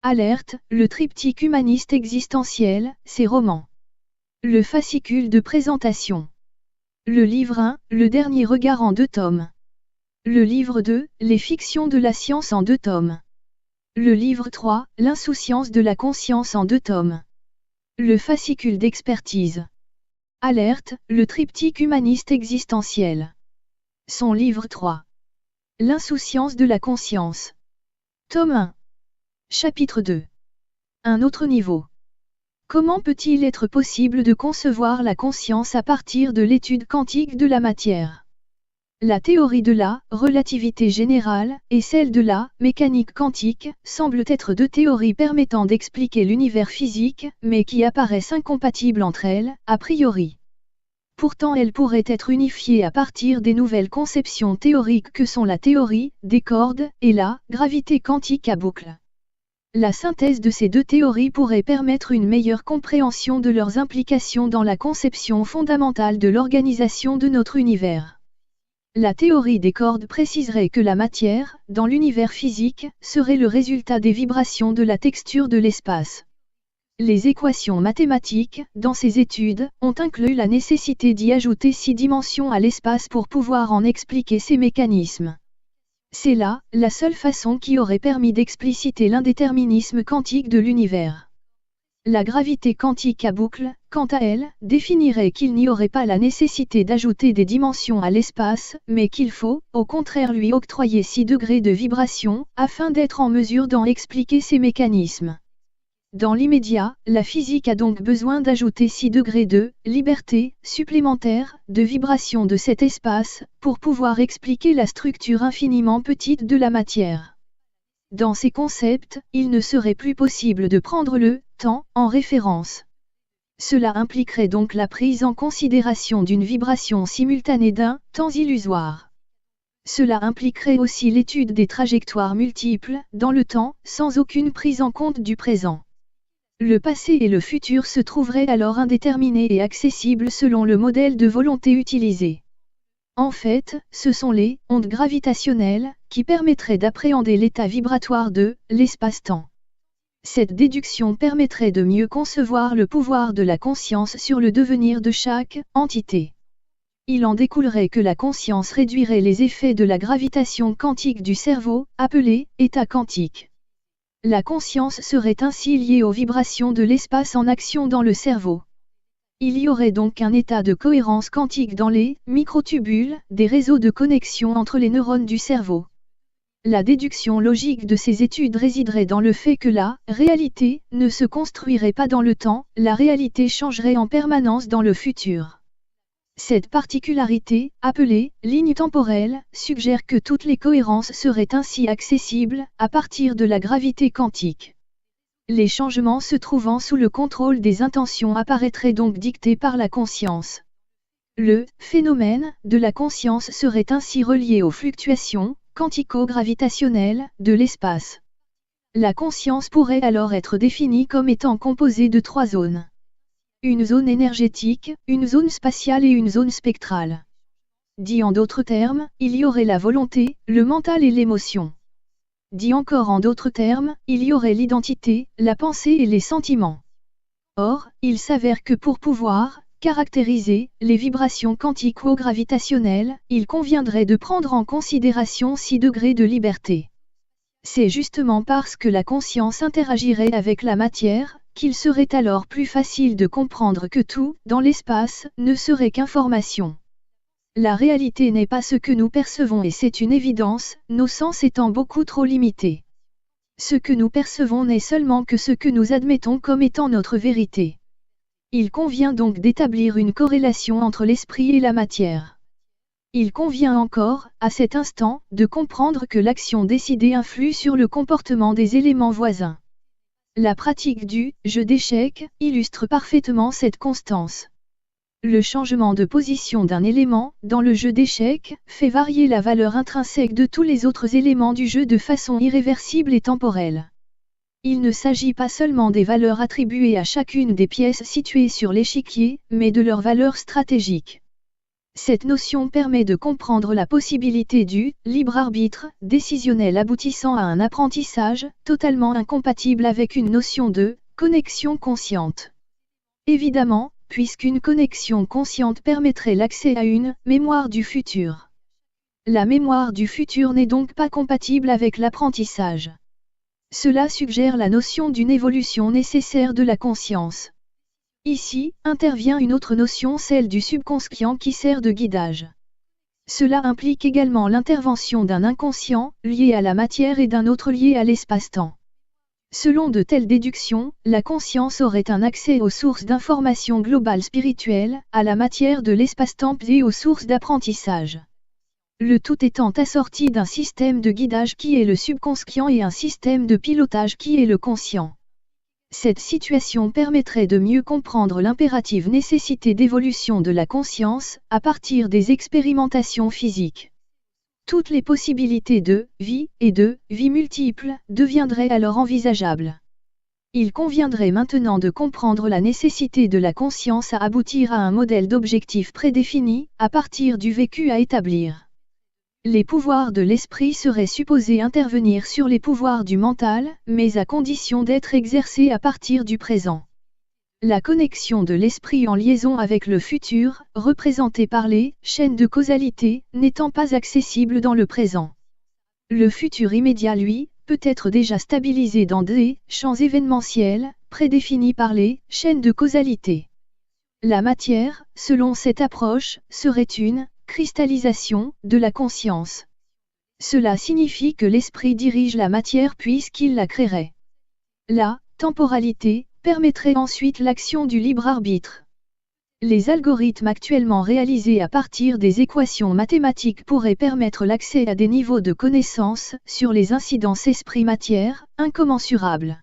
Alerte, le triptyque humaniste existentiel, ses romans. Le fascicule de présentation. Le livre 1, le dernier regard en 2 tomes. Le livre 2, les fictions de la science en 2 tomes. Le livre 3, l'insouciance de la conscience en 2 tomes. Le fascicule d'expertise. Alerte, le triptyque humaniste existentiel. Son livre 3. L'insouciance de la conscience. Tome 1. Chapitre 2. Un autre niveau. Comment peut-il être possible de concevoir la conscience à partir de l'étude quantique de la matière? La théorie de la relativité générale et celle de la mécanique quantique semblent être 2 théories permettant d'expliquer l'univers physique, mais qui apparaissent incompatibles entre elles, a priori. Pourtant elles pourraient être unifiées à partir des nouvelles conceptions théoriques que sont la théorie des cordes et la gravité quantique à boucle. La synthèse de ces 2 théories pourrait permettre une meilleure compréhension de leurs implications dans la conception fondamentale de l'organisation de notre univers. La théorie des cordes préciserait que la matière, dans l'univers physique, serait le résultat des vibrations de la texture de l'espace. Les équations mathématiques, dans ces études, ont inclus la nécessité d'y ajouter 6 dimensions à l'espace pour pouvoir en expliquer ces mécanismes. C'est là, la seule façon qui aurait permis d'expliciter l'indéterminisme quantique de l'univers. La gravité quantique à boucle, quant à elle, définirait qu'il n'y aurait pas la nécessité d'ajouter des dimensions à l'espace, mais qu'il faut, au contraire lui octroyer 6 degrés de vibration, afin d'être en mesure d'en expliquer ces mécanismes. Dans l'immédiat, la physique a donc besoin d'ajouter 6 degrés de liberté supplémentaire de vibration de cet espace, pour pouvoir expliquer la structure infiniment petite de la matière. Dans ces concepts, il ne serait plus possible de prendre le temps en référence. Cela impliquerait donc la prise en considération d'une vibration simultanée d'un temps illusoire. Cela impliquerait aussi l'étude des trajectoires multiples dans le temps, sans aucune prise en compte du présent. Le passé et le futur se trouveraient alors indéterminés et accessibles selon le modèle de volonté utilisé. En fait, ce sont les ondes gravitationnelles qui permettraient d'appréhender l'état vibratoire de l'espace-temps. Cette déduction permettrait de mieux concevoir le pouvoir de la conscience sur le devenir de chaque entité. Il en découlerait que la conscience réduirait les effets de la gravitation quantique du cerveau, appelé état quantique. La conscience serait ainsi liée aux vibrations de l'espace en action dans le cerveau. Il y aurait donc un état de cohérence quantique dans les microtubules, des réseaux de connexion entre les neurones du cerveau. La déduction logique de ces études résiderait dans le fait que la réalité ne se construirait pas dans le temps, la réalité changerait en permanence dans le futur. Cette particularité, appelée ligne temporelle, suggère que toutes les cohérences seraient ainsi accessibles, à partir de la gravité quantique. Les changements se trouvant sous le contrôle des intentions apparaîtraient donc dictés par la conscience. Le phénomène de la conscience serait ainsi relié aux fluctuations quantico-gravitationnelles de l'espace. La conscience pourrait alors être définie comme étant composée de 3 zones. Une zone énergétique, une zone spatiale et une zone spectrale. Dit en d'autres termes, il y aurait la volonté, le mental et l'émotion. Dit encore en d'autres termes, il y aurait l'identité, la pensée et les sentiments. Or, il s'avère que pour pouvoir caractériser les vibrations quantico-gravitationnelles, il conviendrait de prendre en considération 6 degrés de liberté. C'est justement parce que la conscience interagirait avec la matière, qu'il serait alors plus facile de comprendre que tout, dans l'espace, ne serait qu'information. La réalité n'est pas ce que nous percevons et c'est une évidence, nos sens étant beaucoup trop limités. Ce que nous percevons n'est seulement que ce que nous admettons comme étant notre vérité. Il convient donc d'établir une corrélation entre l'esprit et la matière. Il convient encore, à cet instant, de comprendre que l'action décidée influe sur le comportement des éléments voisins. La pratique du jeu d'échecs illustre parfaitement cette constance. Le changement de position d'un élément dans le jeu d'échecs fait varier la valeur intrinsèque de tous les autres éléments du jeu de façon irréversible et temporelle. Il ne s'agit pas seulement des valeurs attribuées à chacune des pièces situées sur l'échiquier, mais de leurs valeurs stratégiques. Cette notion permet de comprendre la possibilité du libre arbitre décisionnel aboutissant à un apprentissage totalement incompatible avec une notion de connexion consciente. Évidemment, puisqu'une connexion consciente permettrait l'accès à une mémoire du futur. La mémoire du futur n'est donc pas compatible avec l'apprentissage. Cela suggère la notion d'une évolution nécessaire de la conscience. Ici, intervient une autre notion, celle du subconscient qui sert de guidage. Cela implique également l'intervention d'un inconscient, lié à la matière et d'un autre lié à l'espace-temps. Selon de telles déductions, la conscience aurait un accès aux sources d'information globales spirituelles, à la matière de l'espace-temps et aux sources d'apprentissage. Le tout étant assorti d'un système de guidage qui est le subconscient et un système de pilotage qui est le conscient. Cette situation permettrait de mieux comprendre l'impérative nécessité d'évolution de la conscience, à partir des expérimentations physiques. Toutes les possibilités de vie et de vie multiples deviendraient alors envisageables. Il conviendrait maintenant de comprendre la nécessité de la conscience à aboutir à un modèle d'objectif prédéfini, à partir du vécu à établir. Les pouvoirs de l'esprit seraient supposés intervenir sur les pouvoirs du mental, mais à condition d'être exercés à partir du présent. La connexion de l'esprit en liaison avec le futur, représentée par les chaînes de causalité, n'étant pas accessible dans le présent. Le futur immédiat, lui, peut être déjà stabilisé dans des champs événementiels, prédéfinis par les chaînes de causalité. La matière, selon cette approche, serait une cristallisation de la conscience. Cela signifie que l'esprit dirige la matière puisqu'il la créerait. La temporalité permettrait ensuite l'action du libre arbitre. Les algorithmes actuellement réalisés à partir des équations mathématiques pourraient permettre l'accès à des niveaux de connaissance sur les incidences esprit-matière incommensurables.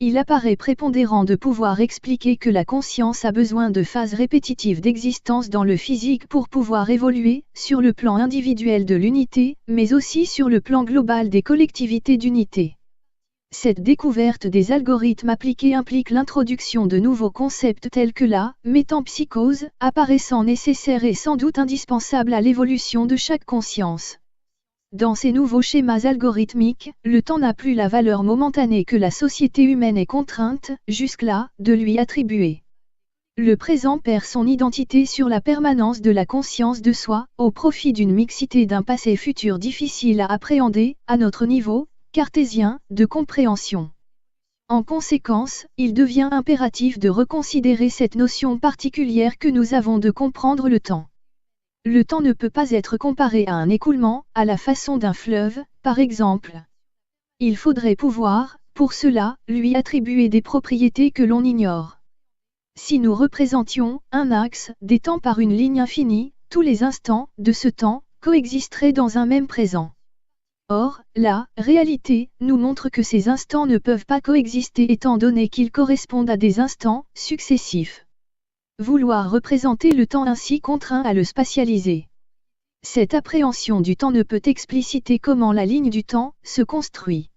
Il apparaît prépondérant de pouvoir expliquer que la conscience a besoin de phases répétitives d'existence dans le physique pour pouvoir évoluer, sur le plan individuel de l'unité, mais aussi sur le plan global des collectivités d'unité. Cette découverte des algorithmes appliqués implique l'introduction de nouveaux concepts tels que la métempsychose, apparaissant nécessaire et sans doute indispensable à l'évolution de chaque conscience. Dans ces nouveaux schémas algorithmiques, le temps n'a plus la valeur momentanée que la société humaine est contrainte, jusque-là, de lui attribuer. Le présent perd son identité sur la permanence de la conscience de soi, au profit d'une mixité d'un passé futur difficile à appréhender, à notre niveau cartésien de compréhension. En conséquence, il devient impératif de reconsidérer cette notion particulière que nous avons de comprendre le temps. Le temps ne peut pas être comparé à un écoulement, à la façon d'un fleuve, par exemple. Il faudrait pouvoir, pour cela, lui attribuer des propriétés que l'on ignore. Si nous représentions un axe des temps par une ligne infinie, tous les instants de ce temps coexisteraient dans un même présent. Or, la réalité nous montre que ces instants ne peuvent pas coexister étant donné qu'ils correspondent à des instants successifs. Vouloir représenter le temps ainsi contraint à le spatialiser. Cette appréhension du temps ne peut expliciter comment la ligne du temps se construit.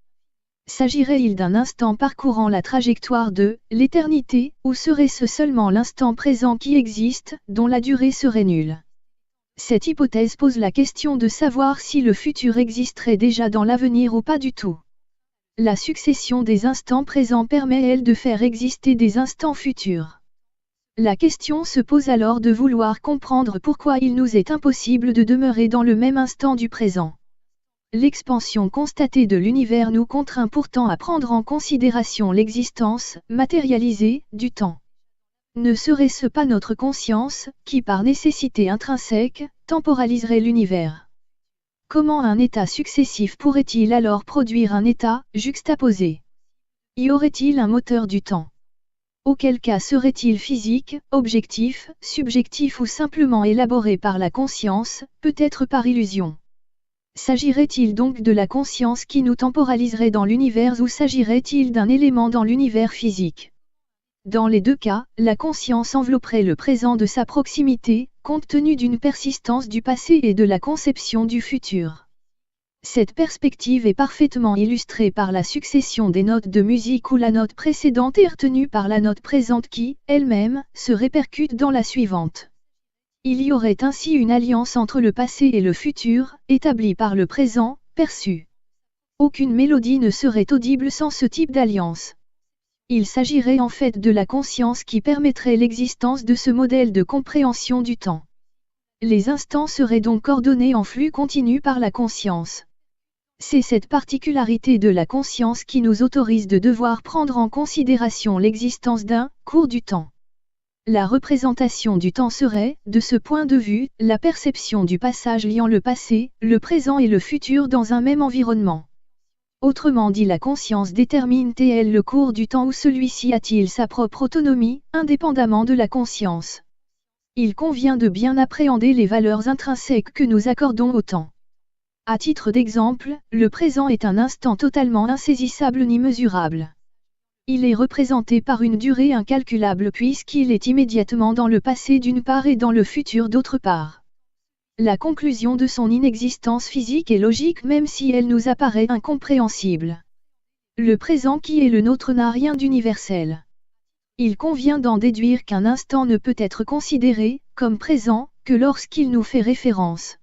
S'agirait-il d'un instant parcourant la trajectoire de l'éternité, ou serait-ce seulement l'instant présent qui existe, dont la durée serait nulle? Cette hypothèse pose la question de savoir si le futur existerait déjà dans l'avenir ou pas du tout. La succession des instants présents permet elle de faire exister des instants futurs. La question se pose alors de vouloir comprendre pourquoi il nous est impossible de demeurer dans le même instant du présent. L'expansion constatée de l'univers nous contraint pourtant à prendre en considération l'existence matérialisée du temps. Ne serait-ce pas notre conscience, qui par nécessité intrinsèque, temporaliserait l'univers? Comment un état successif pourrait-il alors produire un état juxtaposé? Y aurait-il un moteur du temps? Auquel cas serait-il physique, objectif, subjectif ou simplement élaboré par la conscience, peut-être par illusion? S'agirait-il donc de la conscience qui nous temporaliserait dans l'univers ou s'agirait-il d'un élément dans l'univers physique? Dans les deux cas, la conscience envelopperait le présent de sa proximité, compte tenu d'une persistance du passé et de la conception du futur. Cette perspective est parfaitement illustrée par la succession des notes de musique où la note précédente est retenue par la note présente qui, elle-même, se répercute dans la suivante. Il y aurait ainsi une alliance entre le passé et le futur, établie par le présent, perçu. Aucune mélodie ne serait audible sans ce type d'alliance. Il s'agirait en fait de la conscience qui permettrait l'existence de ce modèle de compréhension du temps. Les instants seraient donc ordonnés en flux continu par la conscience. C'est cette particularité de la conscience qui nous autorise de devoir prendre en considération l'existence d'un cours du temps. La représentation du temps serait, de ce point de vue, la perception du passage liant le passé, le présent et le futur dans un même environnement. Autrement dit, la conscience détermine-t-elle le cours du temps ou celui-ci a-t-il sa propre autonomie, indépendamment de la conscience? Il convient de bien appréhender les valeurs intrinsèques que nous accordons au temps. À titre d'exemple, le présent est un instant totalement insaisissable ni mesurable. Il est représenté par une durée incalculable puisqu'il est immédiatement dans le passé d'une part et dans le futur d'autre part. La conclusion de son inexistence physique est logique même si elle nous apparaît incompréhensible. Le présent qui est le nôtre n'a rien d'universel. Il convient d'en déduire qu'un instant ne peut être considéré comme présent que lorsqu'il nous fait référence.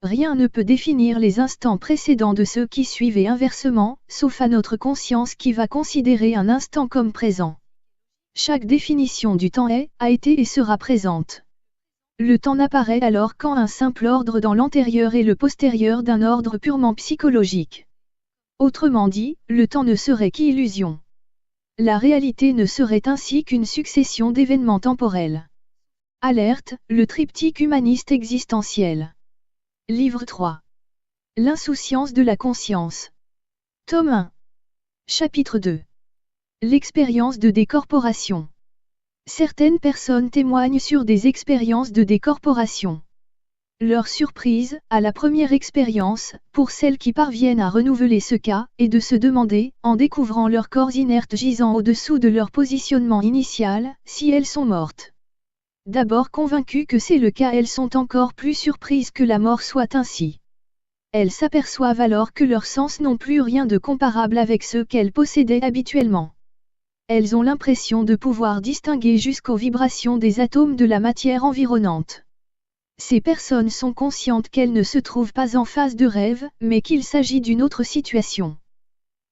Rien ne peut définir les instants précédents de ceux qui suivent et inversement, sauf à notre conscience qui va considérer un instant comme présent. Chaque définition du temps est, a été et sera présente. Le temps n'apparaît alors qu'en un simple ordre dans l'antérieur et le postérieur d'un ordre purement psychologique. Autrement dit, le temps ne serait qu'illusion. La réalité ne serait ainsi qu'une succession d'événements temporels. Alerte, le triptyque humaniste existentiel. Livre 3. L'insouciance de la conscience. Tome 1. Chapitre 2. L'expérience de décorporation. Certaines personnes témoignent sur des expériences de décorporation. Leur surprise, à la première expérience, pour celles qui parviennent à renouveler ce cas, est de se demander, en découvrant leur corps inerte gisant au-dessous de leur positionnement initial, si elles sont mortes. D'abord convaincues que c'est le cas, elles sont encore plus surprises que la mort soit ainsi. Elles s'aperçoivent alors que leurs sens n'ont plus rien de comparable avec ceux qu'elles possédaient habituellement. Elles ont l'impression de pouvoir distinguer jusqu'aux vibrations des atomes de la matière environnante. Ces personnes sont conscientes qu'elles ne se trouvent pas en phase de rêve, mais qu'il s'agit d'une autre situation.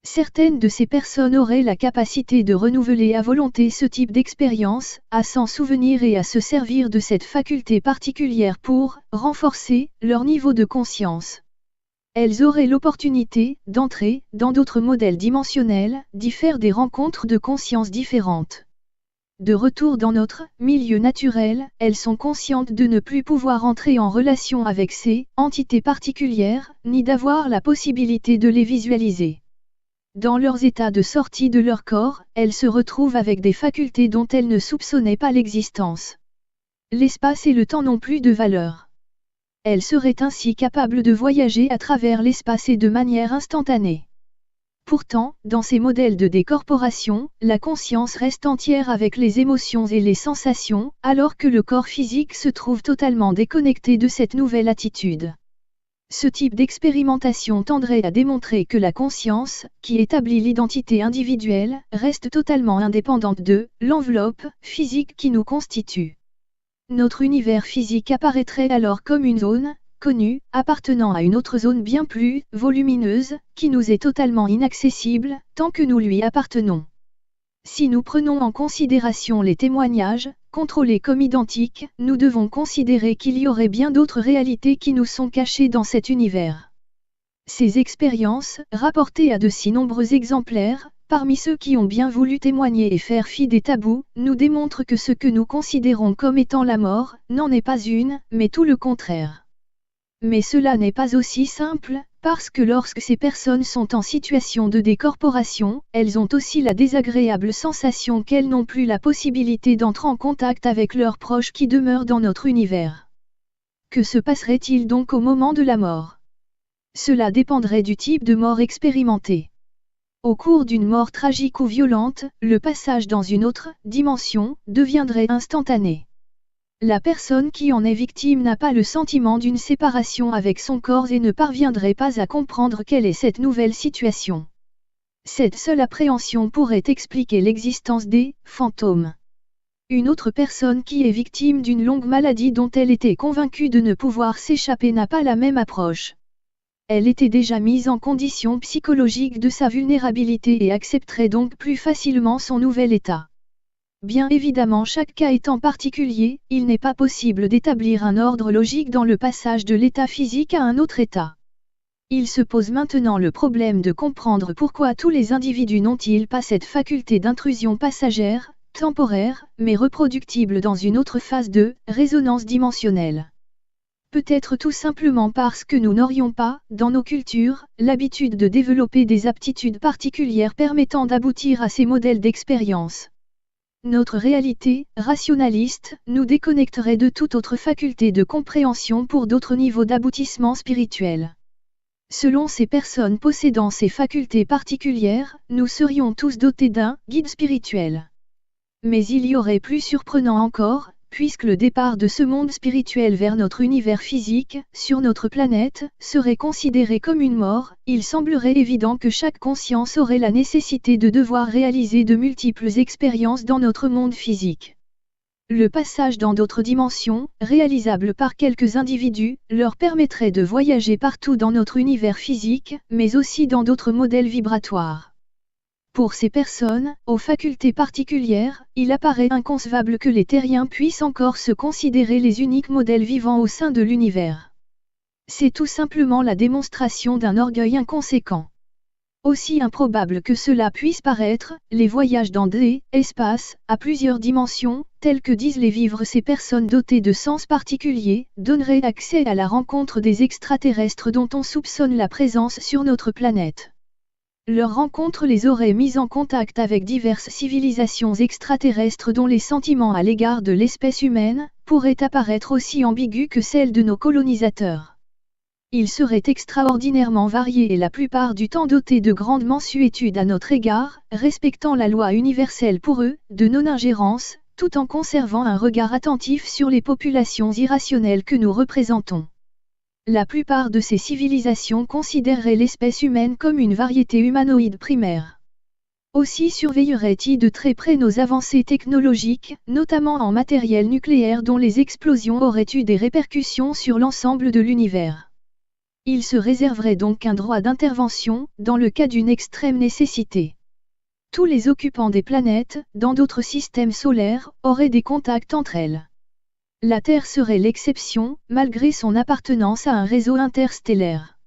Certaines de ces personnes auraient la capacité de renouveler à volonté ce type d'expérience, à s'en souvenir et à se servir de cette faculté particulière pour renforcer leur niveau de conscience. Elles auraient l'opportunité d'entrer dans d'autres modèles dimensionnels, d'y faire des rencontres de conscience différentes. De retour dans notre milieu naturel, elles sont conscientes de ne plus pouvoir entrer en relation avec ces entités particulières, ni d'avoir la possibilité de les visualiser. Dans leurs états de sortie de leur corps, elles se retrouvent avec des facultés dont elles ne soupçonnaient pas l'existence. L'espace et le temps n'ont plus de valeur. Elles seraient ainsi capables de voyager à travers l'espace et de manière instantanée. Pourtant, dans ces modèles de décorporation, la conscience reste entière avec les émotions et les sensations, alors que le corps physique se trouve totalement déconnecté de cette nouvelle attitude. Ce type d'expérimentation tendrait à démontrer que la conscience, qui établit l'identité individuelle, reste totalement indépendante de l'enveloppe physique qui nous constitue. Notre univers physique apparaîtrait alors comme une zone connue, appartenant à une autre zone bien plus volumineuse, qui nous est totalement inaccessible, tant que nous lui appartenons. Si nous prenons en considération les témoignages, contrôlés comme identiques, nous devons considérer qu'il y aurait bien d'autres réalités qui nous sont cachées dans cet univers. Ces expériences, rapportées à de si nombreux exemplaires, parmi ceux qui ont bien voulu témoigner et faire fi des tabous, nous démontrent que ce que nous considérons comme étant la mort, n'en est pas une, mais tout le contraire. Mais cela n'est pas aussi simple, parce que lorsque ces personnes sont en situation de décorporation, elles ont aussi la désagréable sensation qu'elles n'ont plus la possibilité d'entrer en contact avec leurs proches qui demeurent dans notre univers. Que se passerait-il donc au moment de la mort? Cela dépendrait du type de mort expérimentée. Au cours d'une mort tragique ou violente, le passage dans une autre dimension deviendrait instantané. La personne qui en est victime n'a pas le sentiment d'une séparation avec son corps et ne parviendrait pas à comprendre quelle est cette nouvelle situation. Cette seule appréhension pourrait expliquer l'existence des fantômes. Une autre personne qui est victime d'une longue maladie dont elle était convaincue de ne pouvoir s'échapper n'a pas la même approche. Elle était déjà mise en condition psychologique de sa vulnérabilité et accepterait donc plus facilement son nouvel état. Bien évidemment, chaque cas étant particulier, il n'est pas possible d'établir un ordre logique dans le passage de l'état physique à un autre état. Il se pose maintenant le problème de comprendre pourquoi tous les individus n'ont-ils pas cette faculté d'intrusion passagère, temporaire, mais reproductible dans une autre phase de résonance dimensionnelle. Peut-être tout simplement parce que nous n'aurions pas, dans nos cultures, l'habitude de développer des aptitudes particulières permettant d'aboutir à ces modèles d'expérience. Notre réalité, rationaliste, nous déconnecterait de toute autre faculté de compréhension pour d'autres niveaux d'aboutissement spirituel. Selon ces personnes possédant ces facultés particulières, nous serions tous dotés d'un guide spirituel. Mais il y aurait plus surprenant encore, puisque le départ de ce monde spirituel vers notre univers physique, sur notre planète, serait considéré comme une mort, il semblerait évident que chaque conscience aurait la nécessité de devoir réaliser de multiples expériences dans notre monde physique. Le passage dans d'autres dimensions, réalisable par quelques individus, leur permettrait de voyager partout dans notre univers physique, mais aussi dans d'autres modèles vibratoires. Pour ces personnes, aux facultés particulières, il apparaît inconcevable que les terriens puissent encore se considérer les uniques modèles vivants au sein de l'univers. C'est tout simplement la démonstration d'un orgueil inconséquent. Aussi improbable que cela puisse paraître, les voyages dans des espaces, à plusieurs dimensions, tels que disent les vivre ces personnes dotées de sens particuliers, donneraient accès à la rencontre des extraterrestres dont on soupçonne la présence sur notre planète. Leur rencontre les aurait mis en contact avec diverses civilisations extraterrestres dont les sentiments à l'égard de l'espèce humaine pourraient apparaître aussi ambigus que celles de nos colonisateurs. Ils seraient extraordinairement variés et la plupart du temps dotés de grandes mansuétudes à notre égard, respectant la loi universelle pour eux, de non-ingérence, tout en conservant un regard attentif sur les populations irrationnelles que nous représentons. La plupart de ces civilisations considéreraient l'espèce humaine comme une variété humanoïde primaire. Aussi surveilleraient-ils de très près nos avancées technologiques, notamment en matériel nucléaire dont les explosions auraient eu des répercussions sur l'ensemble de l'univers. Ils se réserveraient donc un droit d'intervention, dans le cas d'une extrême nécessité. Tous les occupants des planètes, dans d'autres systèmes solaires, auraient des contacts entre elles. La Terre serait l'exception, malgré son appartenance à un réseau interstellaire.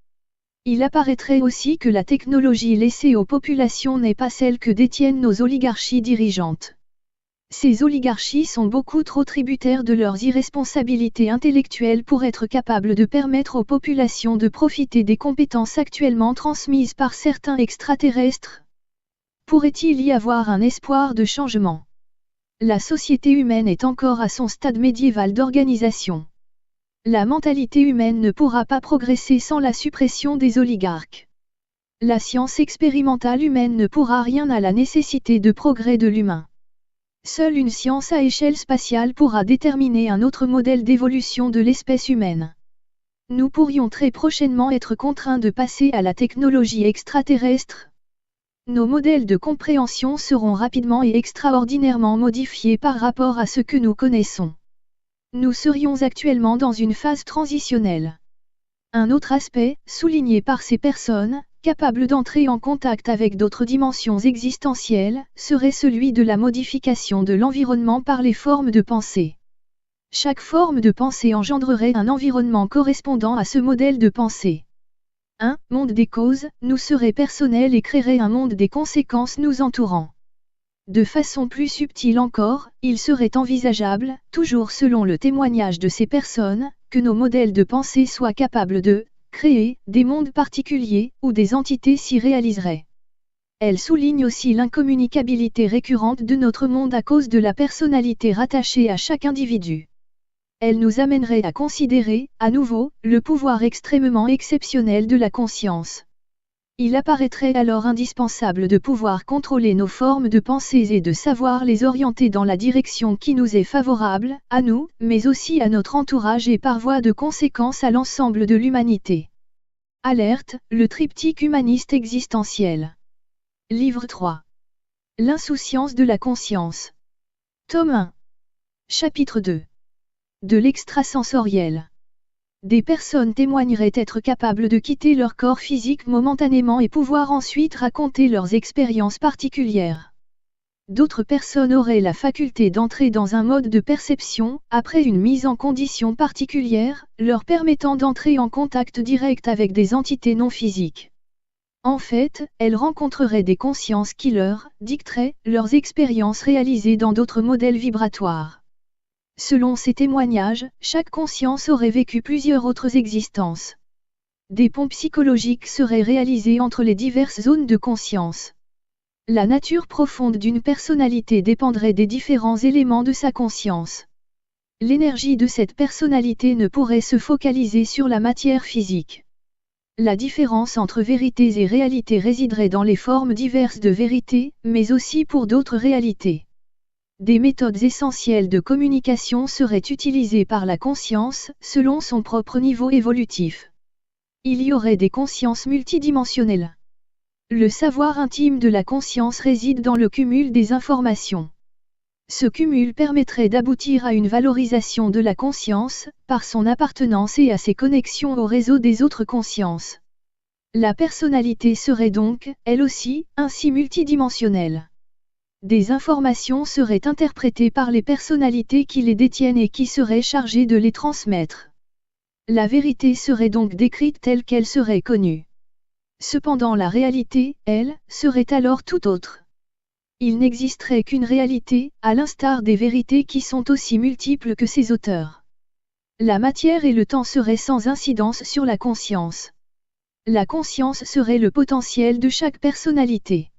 Il apparaîtrait aussi que la technologie laissée aux populations n'est pas celle que détiennent nos oligarchies dirigeantes. Ces oligarchies sont beaucoup trop tributaires de leurs irresponsabilités intellectuelles pour être capables de permettre aux populations de profiter des compétences actuellement transmises par certains extraterrestres. Pourrait-il y avoir un espoir de changement ? La société humaine est encore à son stade médiéval d'organisation. La mentalité humaine ne pourra pas progresser sans la suppression des oligarques. La science expérimentale humaine ne pourra rien à la nécessité de progrès de l'humain. Seule une science à échelle spatiale pourra déterminer un autre modèle d'évolution de l'espèce humaine. Nous pourrions très prochainement être contraints de passer à la technologie extraterrestre. Nos modèles de compréhension seront rapidement et extraordinairement modifiés par rapport à ce que nous connaissons. Nous serions actuellement dans une phase transitionnelle. Un autre aspect, souligné par ces personnes, capables d'entrer en contact avec d'autres dimensions existentielles, serait celui de la modification de l'environnement par les formes de pensée. Chaque forme de pensée engendrerait un environnement correspondant à ce modèle de pensée. Un monde des causes nous serait personnel et créerait un monde des conséquences nous entourant. De façon plus subtile encore, il serait envisageable, toujours selon le témoignage de ces personnes, que nos modèles de pensée soient capables de créer des mondes particuliers où des entités s'y réaliseraient. Elle souligne aussi l'incommunicabilité récurrente de notre monde à cause de la personnalité rattachée à chaque individu. Elle nous amènerait à considérer, à nouveau, le pouvoir extrêmement exceptionnel de la conscience. Il apparaîtrait alors indispensable de pouvoir contrôler nos formes de pensée et de savoir les orienter dans la direction qui nous est favorable, à nous, mais aussi à notre entourage et par voie de conséquence à l'ensemble de l'humanité. Alerte, le triptyque humaniste existentiel. Livre 3. L'insouciance de la conscience. Tome 1. Chapitre 2. De l'extrasensoriel. Des personnes témoigneraient être capables de quitter leur corps physique momentanément et pouvoir ensuite raconter leurs expériences particulières. D'autres personnes auraient la faculté d'entrer dans un mode de perception, après une mise en condition particulière, leur permettant d'entrer en contact direct avec des entités non physiques. En fait, elles rencontreraient des consciences qui leur dicteraient leurs expériences réalisées dans d'autres modèles vibratoires. Selon ces témoignages, chaque conscience aurait vécu plusieurs autres existences. Des ponts psychologiques seraient réalisés entre les diverses zones de conscience. La nature profonde d'une personnalité dépendrait des différents éléments de sa conscience. L'énergie de cette personnalité ne pourrait se focaliser sur la matière physique. La différence entre vérités et réalités résiderait dans les formes diverses de vérité, mais aussi pour d'autres réalités. Des méthodes essentielles de communication seraient utilisées par la conscience, selon son propre niveau évolutif. Il y aurait des consciences multidimensionnelles. Le savoir intime de la conscience réside dans le cumul des informations. Ce cumul permettrait d'aboutir à une valorisation de la conscience, par son appartenance et à ses connexions au réseau des autres consciences. La personnalité serait donc, elle aussi, ainsi multidimensionnelle. Des informations seraient interprétées par les personnalités qui les détiennent et qui seraient chargées de les transmettre. La vérité serait donc décrite telle qu'elle serait connue. Cependant la réalité, elle, serait alors tout autre. Il n'existerait qu'une réalité, à l'instar des vérités qui sont aussi multiples que ses auteurs. La matière et le temps seraient sans incidence sur la conscience. La conscience serait le potentiel de chaque personnalité.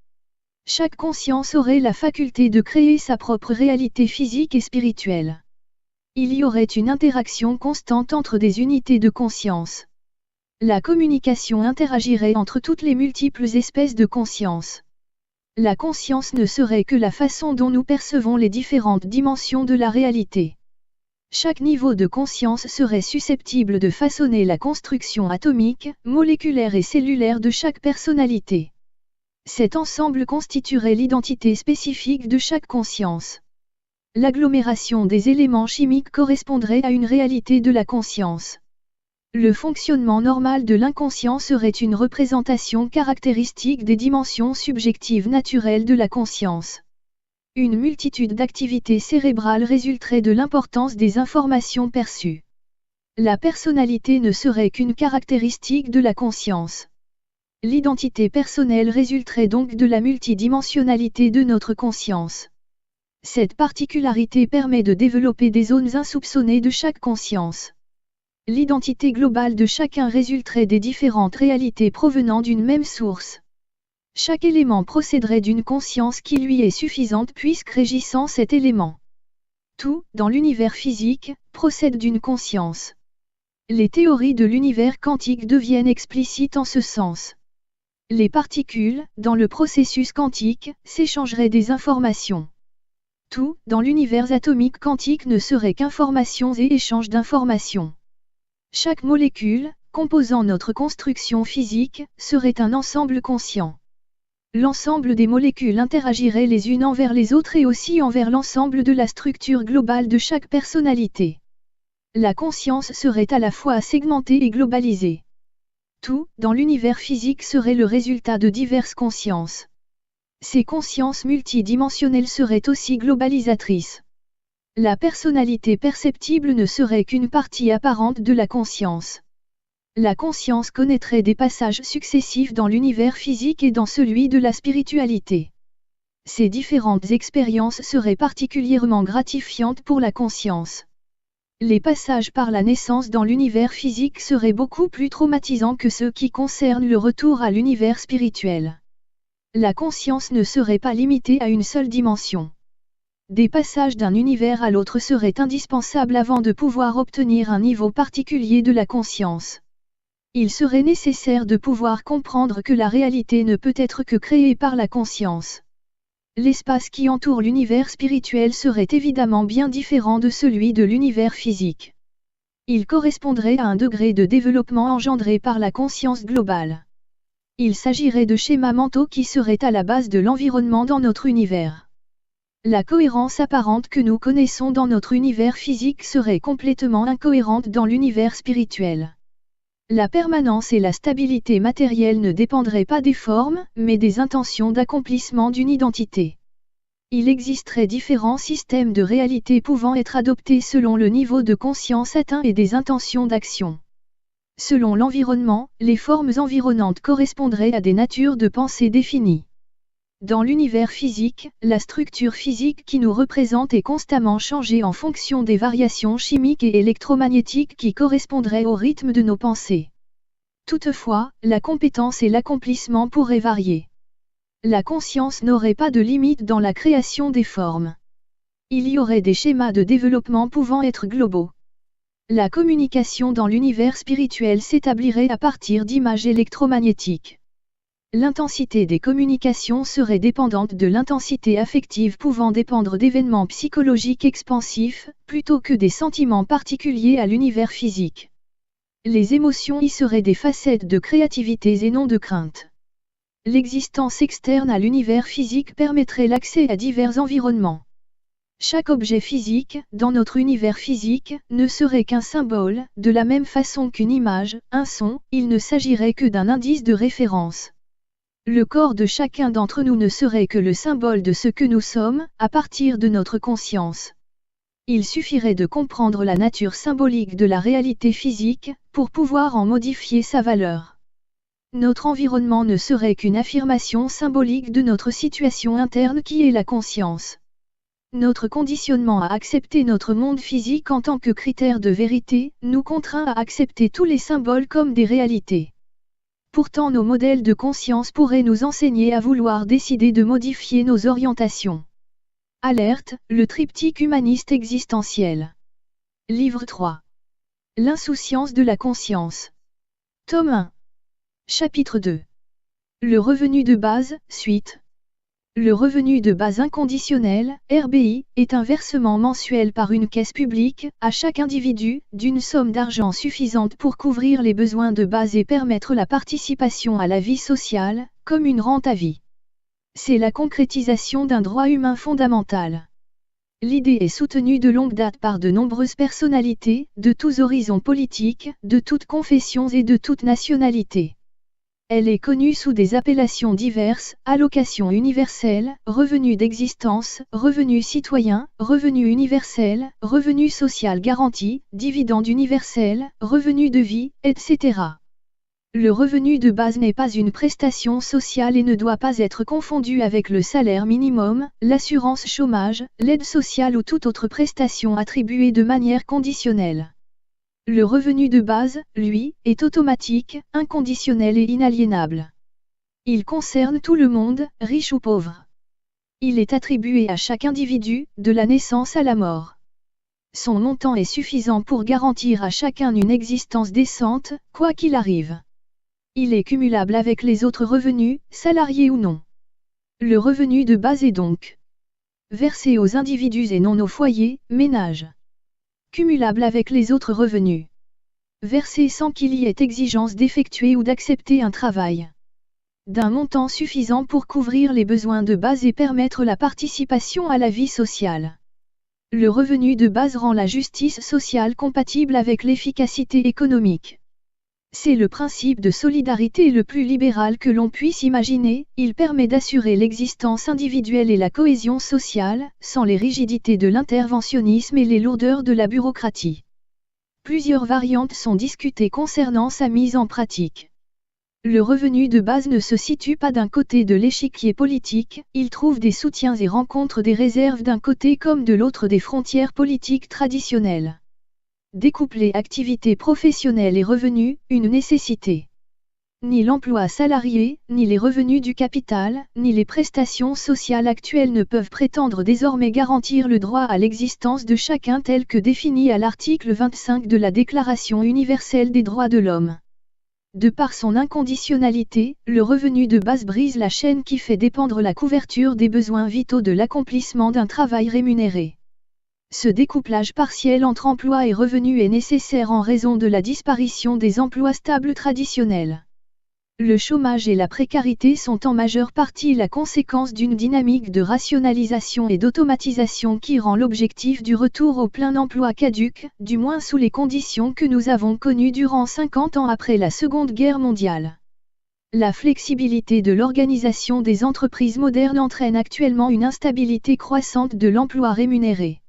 Chaque conscience aurait la faculté de créer sa propre réalité physique et spirituelle. Il y aurait une interaction constante entre des unités de conscience. La communication interagirait entre toutes les multiples espèces de conscience. La conscience ne serait que la façon dont nous percevons les différentes dimensions de la réalité. Chaque niveau de conscience serait susceptible de façonner la construction atomique, moléculaire et cellulaire de chaque personnalité. Cet ensemble constituerait l'identité spécifique de chaque conscience. L'agglomération des éléments chimiques correspondrait à une réalité de la conscience. Le fonctionnement normal de l'inconscient serait une représentation caractéristique des dimensions subjectives naturelles de la conscience. Une multitude d'activités cérébrales résulterait de l'importance des informations perçues. La personnalité ne serait qu'une caractéristique de la conscience. L'identité personnelle résulterait donc de la multidimensionnalité de notre conscience. Cette particularité permet de développer des zones insoupçonnées de chaque conscience. L'identité globale de chacun résulterait des différentes réalités provenant d'une même source. Chaque élément procéderait d'une conscience qui lui est suffisante puisque régissant cet élément. Tout, dans l'univers physique, procède d'une conscience. Les théories de l'univers quantique deviennent explicites en ce sens. Les particules, dans le processus quantique, s'échangeraient des informations. Tout, dans l'univers atomique quantique ne serait qu'informations et échanges d'informations. Chaque molécule, composant notre construction physique, serait un ensemble conscient. L'ensemble des molécules interagirait les unes envers les autres et aussi envers l'ensemble de la structure globale de chaque personnalité. La conscience serait à la fois segmentée et globalisée. Tout, dans l'univers physique serait le résultat de diverses consciences. Ces consciences multidimensionnelles seraient aussi globalisatrices. La personnalité perceptible ne serait qu'une partie apparente de la conscience. La conscience connaîtrait des passages successifs dans l'univers physique et dans celui de la spiritualité. Ces différentes expériences seraient particulièrement gratifiantes pour la conscience. Les passages par la naissance dans l'univers physique seraient beaucoup plus traumatisants que ceux qui concernent le retour à l'univers spirituel. La conscience ne serait pas limitée à une seule dimension. Des passages d'un univers à l'autre seraient indispensables avant de pouvoir obtenir un niveau particulier de la conscience. Il serait nécessaire de pouvoir comprendre que la réalité ne peut être que créée par la conscience. L'espace qui entoure l'univers spirituel serait évidemment bien différent de celui de l'univers physique. Il correspondrait à un degré de développement engendré par la conscience globale. Il s'agirait de schémas mentaux qui seraient à la base de l'environnement dans notre univers. La cohérence apparente que nous connaissons dans notre univers physique serait complètement incohérente dans l'univers spirituel. La permanence et la stabilité matérielle ne dépendraient pas des formes, mais des intentions d'accomplissement d'une identité. Il existerait différents systèmes de réalité pouvant être adoptés selon le niveau de conscience atteint et des intentions d'action. Selon l'environnement, les formes environnantes correspondraient à des natures de pensée définies. Dans l'univers physique, la structure physique qui nous représente est constamment changée en fonction des variations chimiques et électromagnétiques qui correspondraient au rythme de nos pensées. Toutefois, la compétence et l'accomplissement pourraient varier. La conscience n'aurait pas de limite dans la création des formes. Il y aurait des schémas de développement pouvant être globaux. La communication dans l'univers spirituel s'établirait à partir d'images électromagnétiques. L'intensité des communications serait dépendante de l'intensité affective pouvant dépendre d'événements psychologiques expansifs, plutôt que des sentiments particuliers à l'univers physique. Les émotions y seraient des facettes de créativité et non de crainte. L'existence externe à l'univers physique permettrait l'accès à divers environnements. Chaque objet physique, dans notre univers physique, ne serait qu'un symbole, de la même façon qu'une image, un son, il ne s'agirait que d'un indice de référence. Le corps de chacun d'entre nous ne serait que le symbole de ce que nous sommes, à partir de notre conscience. Il suffirait de comprendre la nature symbolique de la réalité physique, pour pouvoir en modifier sa valeur. Notre environnement ne serait qu'une affirmation symbolique de notre situation interne qui est la conscience. Notre conditionnement à accepter notre monde physique en tant que critère de vérité, nous contraint à accepter tous les symboles comme des réalités. Pourtant nos modèles de conscience pourraient nous enseigner à vouloir décider de modifier nos orientations. Alerte, le triptyque humaniste existentiel. Livre 3. L'insouciance de la conscience. Tome 1. Chapitre 2. Le revenu de base, suite. Le revenu de base inconditionnel, RBI, est un versement mensuel par une caisse publique, à chaque individu, d'une somme d'argent suffisante pour couvrir les besoins de base et permettre la participation à la vie sociale, comme une rente à vie. C'est la concrétisation d'un droit humain fondamental. L'idée est soutenue de longue date par de nombreuses personnalités, de tous horizons politiques, de toutes confessions et de toutes nationalités. Elle est connue sous des appellations diverses, allocation universelle, revenu d'existence, revenu citoyen, revenu universel, revenu social garanti, dividende universel, revenu de vie, etc. Le revenu de base n'est pas une prestation sociale et ne doit pas être confondu avec le salaire minimum, l'assurance chômage, l'aide sociale ou toute autre prestation attribuée de manière conditionnelle. Le revenu de base, lui, est automatique, inconditionnel et inaliénable. Il concerne tout le monde, riche ou pauvre. Il est attribué à chaque individu, de la naissance à la mort. Son montant est suffisant pour garantir à chacun une existence décente, quoi qu'il arrive. Il est cumulable avec les autres revenus, salariés ou non. Le revenu de base est donc versé aux individus et non aux foyers, ménages. Cumulable avec les autres revenus. Versé sans qu'il y ait exigence d'effectuer ou d'accepter un travail. D'un montant suffisant pour couvrir les besoins de base et permettre la participation à la vie sociale. Le revenu de base rend la justice sociale compatible avec l'efficacité économique. C'est le principe de solidarité le plus libéral que l'on puisse imaginer, il permet d'assurer l'existence individuelle et la cohésion sociale, sans les rigidités de l'interventionnisme et les lourdeurs de la bureaucratie. Plusieurs variantes sont discutées concernant sa mise en pratique. Le revenu de base ne se situe pas d'un côté de l'échiquier politique, il trouve des soutiens et rencontre des réserves d'un côté comme de l'autre des frontières politiques traditionnelles. Découpler activité professionnelle et revenus, une nécessité. Ni l'emploi salarié, ni les revenus du capital, ni les prestations sociales actuelles ne peuvent prétendre désormais garantir le droit à l'existence de chacun tel que défini à l'article 25 de la Déclaration universelle des droits de l'homme. De par son inconditionnalité, le revenu de base brise la chaîne qui fait dépendre la couverture des besoins vitaux de l'accomplissement d'un travail rémunéré. Ce découplage partiel entre emploi et revenu est nécessaire en raison de la disparition des emplois stables traditionnels. Le chômage et la précarité sont en majeure partie la conséquence d'une dynamique de rationalisation et d'automatisation qui rend l'objectif du retour au plein emploi caduc, du moins sous les conditions que nous avons connues durant 50 ans après la Seconde Guerre mondiale. La flexibilité de l'organisation des entreprises modernes entraîne actuellement une instabilité croissante de l'emploi rémunéré.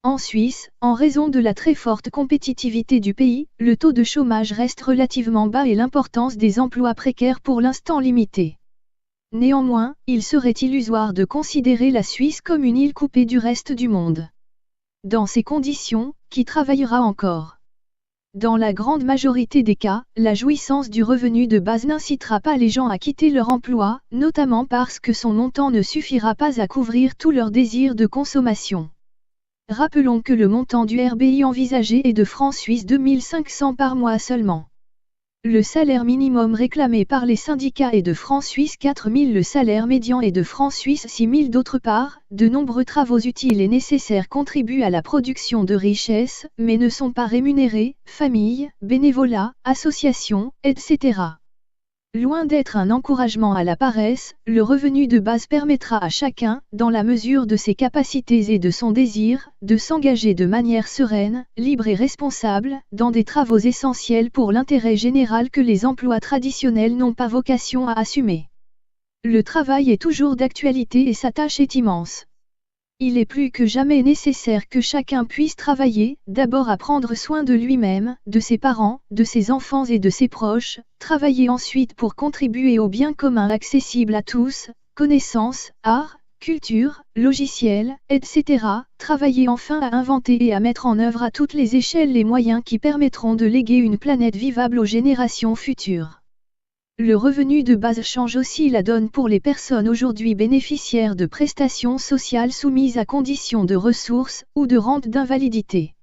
En Suisse, en raison de la très forte compétitivité du pays, le taux de chômage reste relativement bas et l'importance des emplois précaires pour l'instant limitée. Néanmoins, il serait illusoire de considérer la Suisse comme une île coupée du reste du monde. Dans ces conditions, qui travaillera encore? Dans la grande majorité des cas, la jouissance du revenu de base n'incitera pas les gens à quitter leur emploi, notamment parce que son montant ne suffira pas à couvrir tous leurs désirs de consommation. Rappelons que le montant du RBI envisagé est de francs suisses 2500 par mois seulement. Le salaire minimum réclamé par les syndicats est de francs suisses 4000, le salaire médian est de francs suisses 6000. D'autre part, de nombreux travaux utiles et nécessaires contribuent à la production de richesses, mais ne sont pas rémunérés, familles, bénévolat, associations, etc. Loin d'être un encouragement à la paresse, le revenu de base permettra à chacun, dans la mesure de ses capacités et de son désir, de s'engager de manière sereine, libre et responsable, dans des travaux essentiels pour l'intérêt général que les emplois traditionnels n'ont pas vocation à assumer. Le travail est toujours d'actualité et sa tâche est immense. Il est plus que jamais nécessaire que chacun puisse travailler, d'abord à prendre soin de lui-même, de ses parents, de ses enfants et de ses proches, travailler ensuite pour contribuer au bien commun accessible à tous, connaissances, art, culture, logiciels, etc., travailler enfin à inventer et à mettre en œuvre à toutes les échelles les moyens qui permettront de léguer une planète vivable aux générations futures. Le revenu de base change aussi la donne pour les personnes aujourd'hui bénéficiaires de prestations sociales soumises à conditions de ressources ou de rente d'invalidité.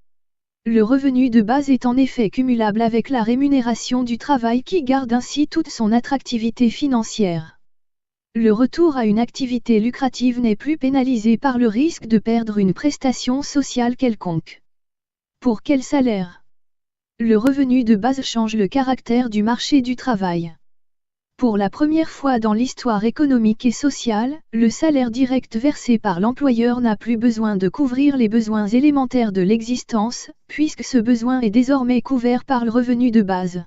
Le revenu de base est en effet cumulable avec la rémunération du travail qui garde ainsi toute son attractivité financière. Le retour à une activité lucrative n'est plus pénalisé par le risque de perdre une prestation sociale quelconque. Pour quel salaire? Le revenu de base change le caractère du marché du travail. Pour la première fois dans l'histoire économique et sociale, le salaire direct versé par l'employeur n'a plus besoin de couvrir les besoins élémentaires de l'existence, puisque ce besoin est désormais couvert par le revenu de base.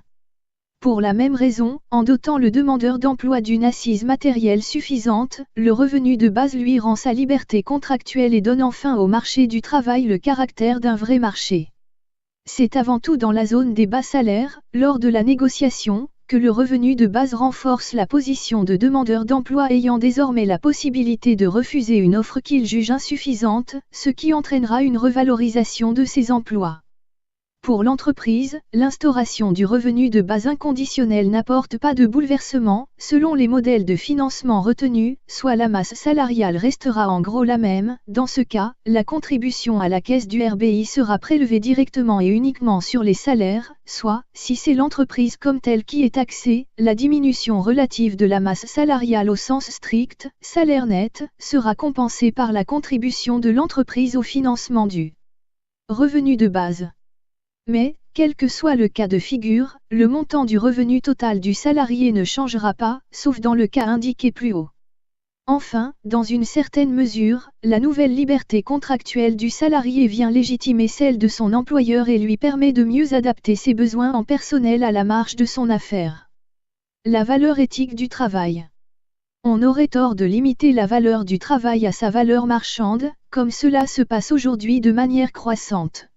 Pour la même raison, en dotant le demandeur d'emploi d'une assise matérielle suffisante, le revenu de base lui rend sa liberté contractuelle et donne enfin au marché du travail le caractère d'un vrai marché. C'est avant tout dans la zone des bas salaires, lors de la négociation, que le revenu de base renforce la position de demandeur d'emploi ayant désormais la possibilité de refuser une offre qu'il juge insuffisante, ce qui entraînera une revalorisation de ses emplois. Pour l'entreprise, l'instauration du revenu de base inconditionnel n'apporte pas de bouleversement, selon les modèles de financement retenus, soit la masse salariale restera en gros la même, dans ce cas, la contribution à la caisse du RBI sera prélevée directement et uniquement sur les salaires, soit, si c'est l'entreprise comme telle qui est taxée, la diminution relative de la masse salariale au sens strict, salaire net, sera compensée par la contribution de l'entreprise au financement du revenu de base. Mais, quel que soit le cas de figure, le montant du revenu total du salarié ne changera pas, sauf dans le cas indiqué plus haut. Enfin, dans une certaine mesure, la nouvelle liberté contractuelle du salarié vient légitimer celle de son employeur et lui permet de mieux adapter ses besoins en personnel à la marge de son affaire. La valeur éthique du travail. On aurait tort de limiter la valeur du travail à sa valeur marchande, comme cela se passe aujourd'hui de manière croissante.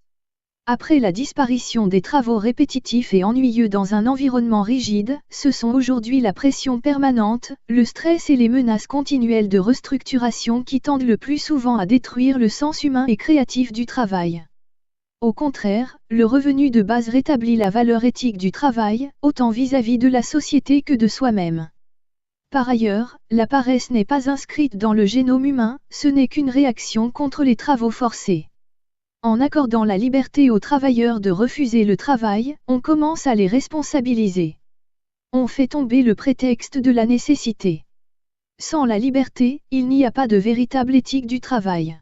Après la disparition des travaux répétitifs et ennuyeux dans un environnement rigide, ce sont aujourd'hui la pression permanente, le stress et les menaces continuelles de restructuration qui tendent le plus souvent à détruire le sens humain et créatif du travail. Au contraire, le revenu de base rétablit la valeur éthique du travail, autant vis-à-vis de la société que de soi-même. Par ailleurs, la paresse n'est pas inscrite dans le génome humain, ce n'est qu'une réaction contre les travaux forcés. En accordant la liberté aux travailleurs de refuser le travail, on commence à les responsabiliser. On fait tomber le prétexte de la nécessité. Sans la liberté, il n'y a pas de véritable éthique du travail.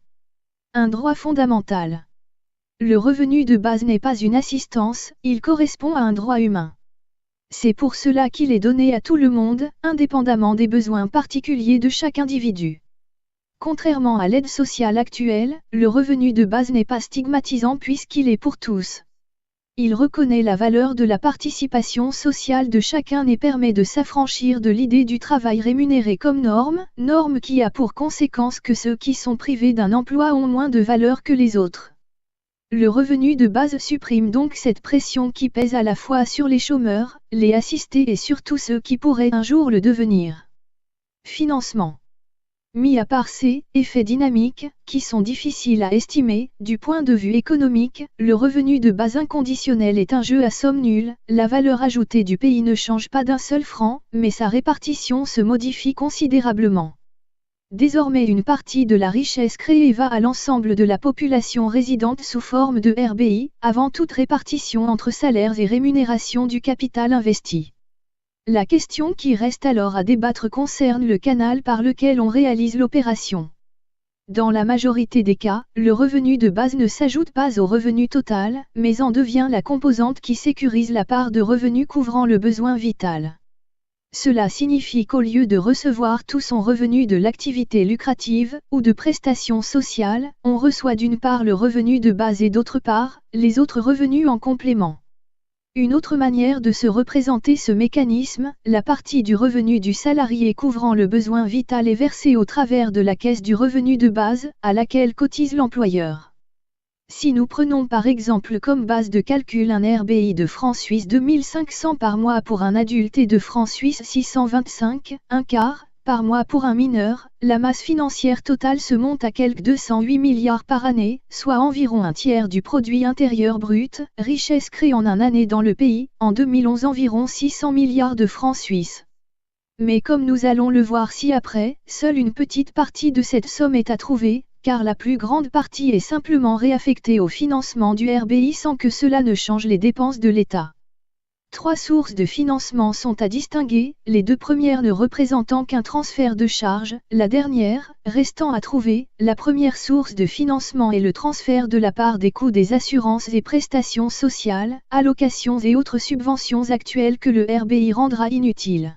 Un droit fondamental. Le revenu de base n'est pas une assistance, il correspond à un droit humain. C'est pour cela qu'il est donné à tout le monde, indépendamment des besoins particuliers de chaque individu. Contrairement à l'aide sociale actuelle, le revenu de base n'est pas stigmatisant puisqu'il est pour tous. Il reconnaît la valeur de la participation sociale de chacun et permet de s'affranchir de l'idée du travail rémunéré comme norme qui a pour conséquence que ceux qui sont privés d'un emploi ont moins de valeur que les autres. Le revenu de base supprime donc cette pression qui pèse à la fois sur les chômeurs, les assistés et surtout ceux qui pourraient un jour le devenir. Financement. Mis à part ces effets dynamiques, qui sont difficiles à estimer, du point de vue économique, le revenu de base inconditionnel est un jeu à somme nulle, la valeur ajoutée du pays ne change pas d'un seul franc, mais sa répartition se modifie considérablement. Désormais une partie de la richesse créée va à l'ensemble de la population résidente sous forme de RBI, avant toute répartition entre salaires et rémunération du capital investi. La question qui reste alors à débattre concerne le canal par lequel on réalise l'opération. Dans la majorité des cas, le revenu de base ne s'ajoute pas au revenu total, mais en devient la composante qui sécurise la part de revenu couvrant le besoin vital. Cela signifie qu'au lieu de recevoir tout son revenu de l'activité lucrative, ou de prestations sociales, on reçoit d'une part le revenu de base et d'autre part, les autres revenus en complément. Une autre manière de se représenter ce mécanisme, la partie du revenu du salarié couvrant le besoin vital est versée au travers de la caisse du revenu de base, à laquelle cotise l'employeur. Si nous prenons par exemple comme base de calcul un RBI de francs suisses 2500 par mois pour un adulte et de francs suisses 625, un quart, par mois pour un mineur, la masse financière totale se monte à quelque 208 milliards par année, soit environ un tiers du produit intérieur brut, richesse créée en un année dans le pays, en 2011 environ 600 milliards de francs suisses. Mais comme nous allons le voir ci-après, seule une petite partie de cette somme est à trouver, car la plus grande partie est simplement réaffectée au financement du RBI sans que cela ne change les dépenses de l'État. 3 sources de financement sont à distinguer, les deux premières ne représentant qu'un transfert de charges, la dernière, restant à trouver. La première source de financement est le transfert de la part des coûts des assurances et prestations sociales, allocations et autres subventions actuelles que le RBI rendra inutiles.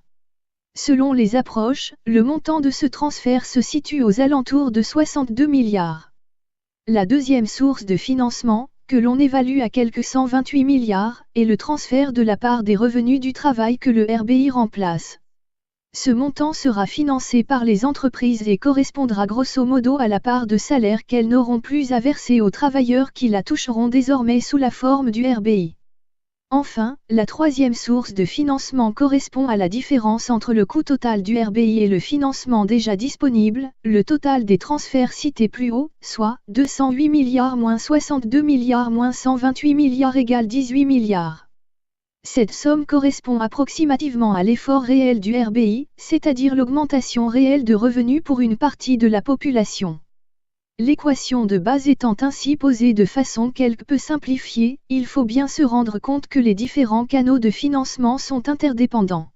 Selon les approches, le montant de ce transfert se situe aux alentours de 62 milliards. La deuxième source de financement, que l'on évalue à quelque 128 milliards, est le transfert de la part des revenus du travail que le RBI remplace. Ce montant sera financé par les entreprises et correspondra grosso modo à la part de salaire qu'elles n'auront plus à verser aux travailleurs qui la toucheront désormais sous la forme du RBI. Enfin, la troisième source de financement correspond à la différence entre le coût total du RBI et le financement déjà disponible, le total des transferts cités plus haut, soit 208 milliards moins 62 milliards moins 128 milliards égale 18 milliards. Cette somme correspond approximativement à l'effort réel du RBI, c'est-à-dire l'augmentation réelle de revenus pour une partie de la population. L'équation de base étant ainsi posée de façon quelque peu simplifiée, il faut bien se rendre compte que les différents canaux de financement sont interdépendants.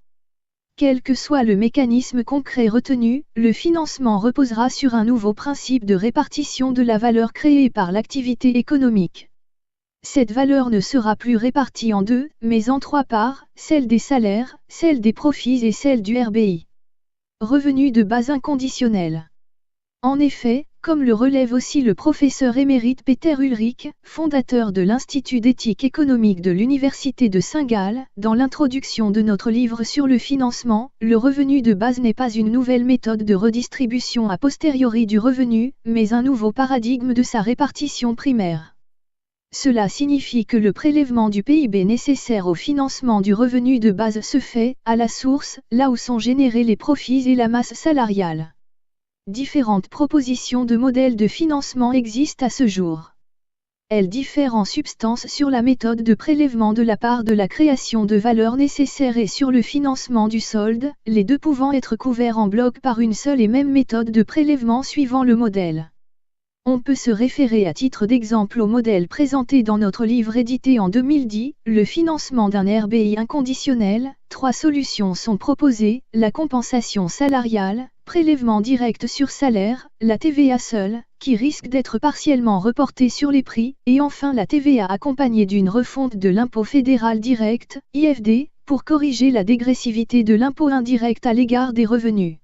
Quel que soit le mécanisme concret retenu, le financement reposera sur un nouveau principe de répartition de la valeur créée par l'activité économique. Cette valeur ne sera plus répartie en deux, mais en 3 parts, celle des salaires, celle des profits et celle du RBI. Revenu de base inconditionnel. En effet, comme le relève aussi le professeur émérite Peter Ulrich, fondateur de l'Institut d'éthique économique de l'Université de Saint-Gall, dans l'introduction de notre livre sur le financement, le revenu de base n'est pas une nouvelle méthode de redistribution a posteriori du revenu, mais un nouveau paradigme de sa répartition primaire. Cela signifie que le prélèvement du PIB nécessaire au financement du revenu de base se fait, à la source, là où sont générés les profits et la masse salariale. Différentes propositions de modèles de financement existent à ce jour. Elles diffèrent en substance sur la méthode de prélèvement de la part de la création de valeur nécessaire et sur le financement du solde, les deux pouvant être couverts en bloc par une seule et même méthode de prélèvement suivant le modèle. On peut se référer à titre d'exemple au modèle présenté dans notre livre édité en 2010, le financement d'un RBI inconditionnel. 3 solutions sont proposées, la compensation salariale, prélèvement direct sur salaire, la TVA seule, qui risque d'être partiellement reportée sur les prix, et enfin la TVA accompagnée d'une refonte de l'impôt fédéral direct, IFD, pour corriger la dégressivité de l'impôt indirect à l'égard des revenus.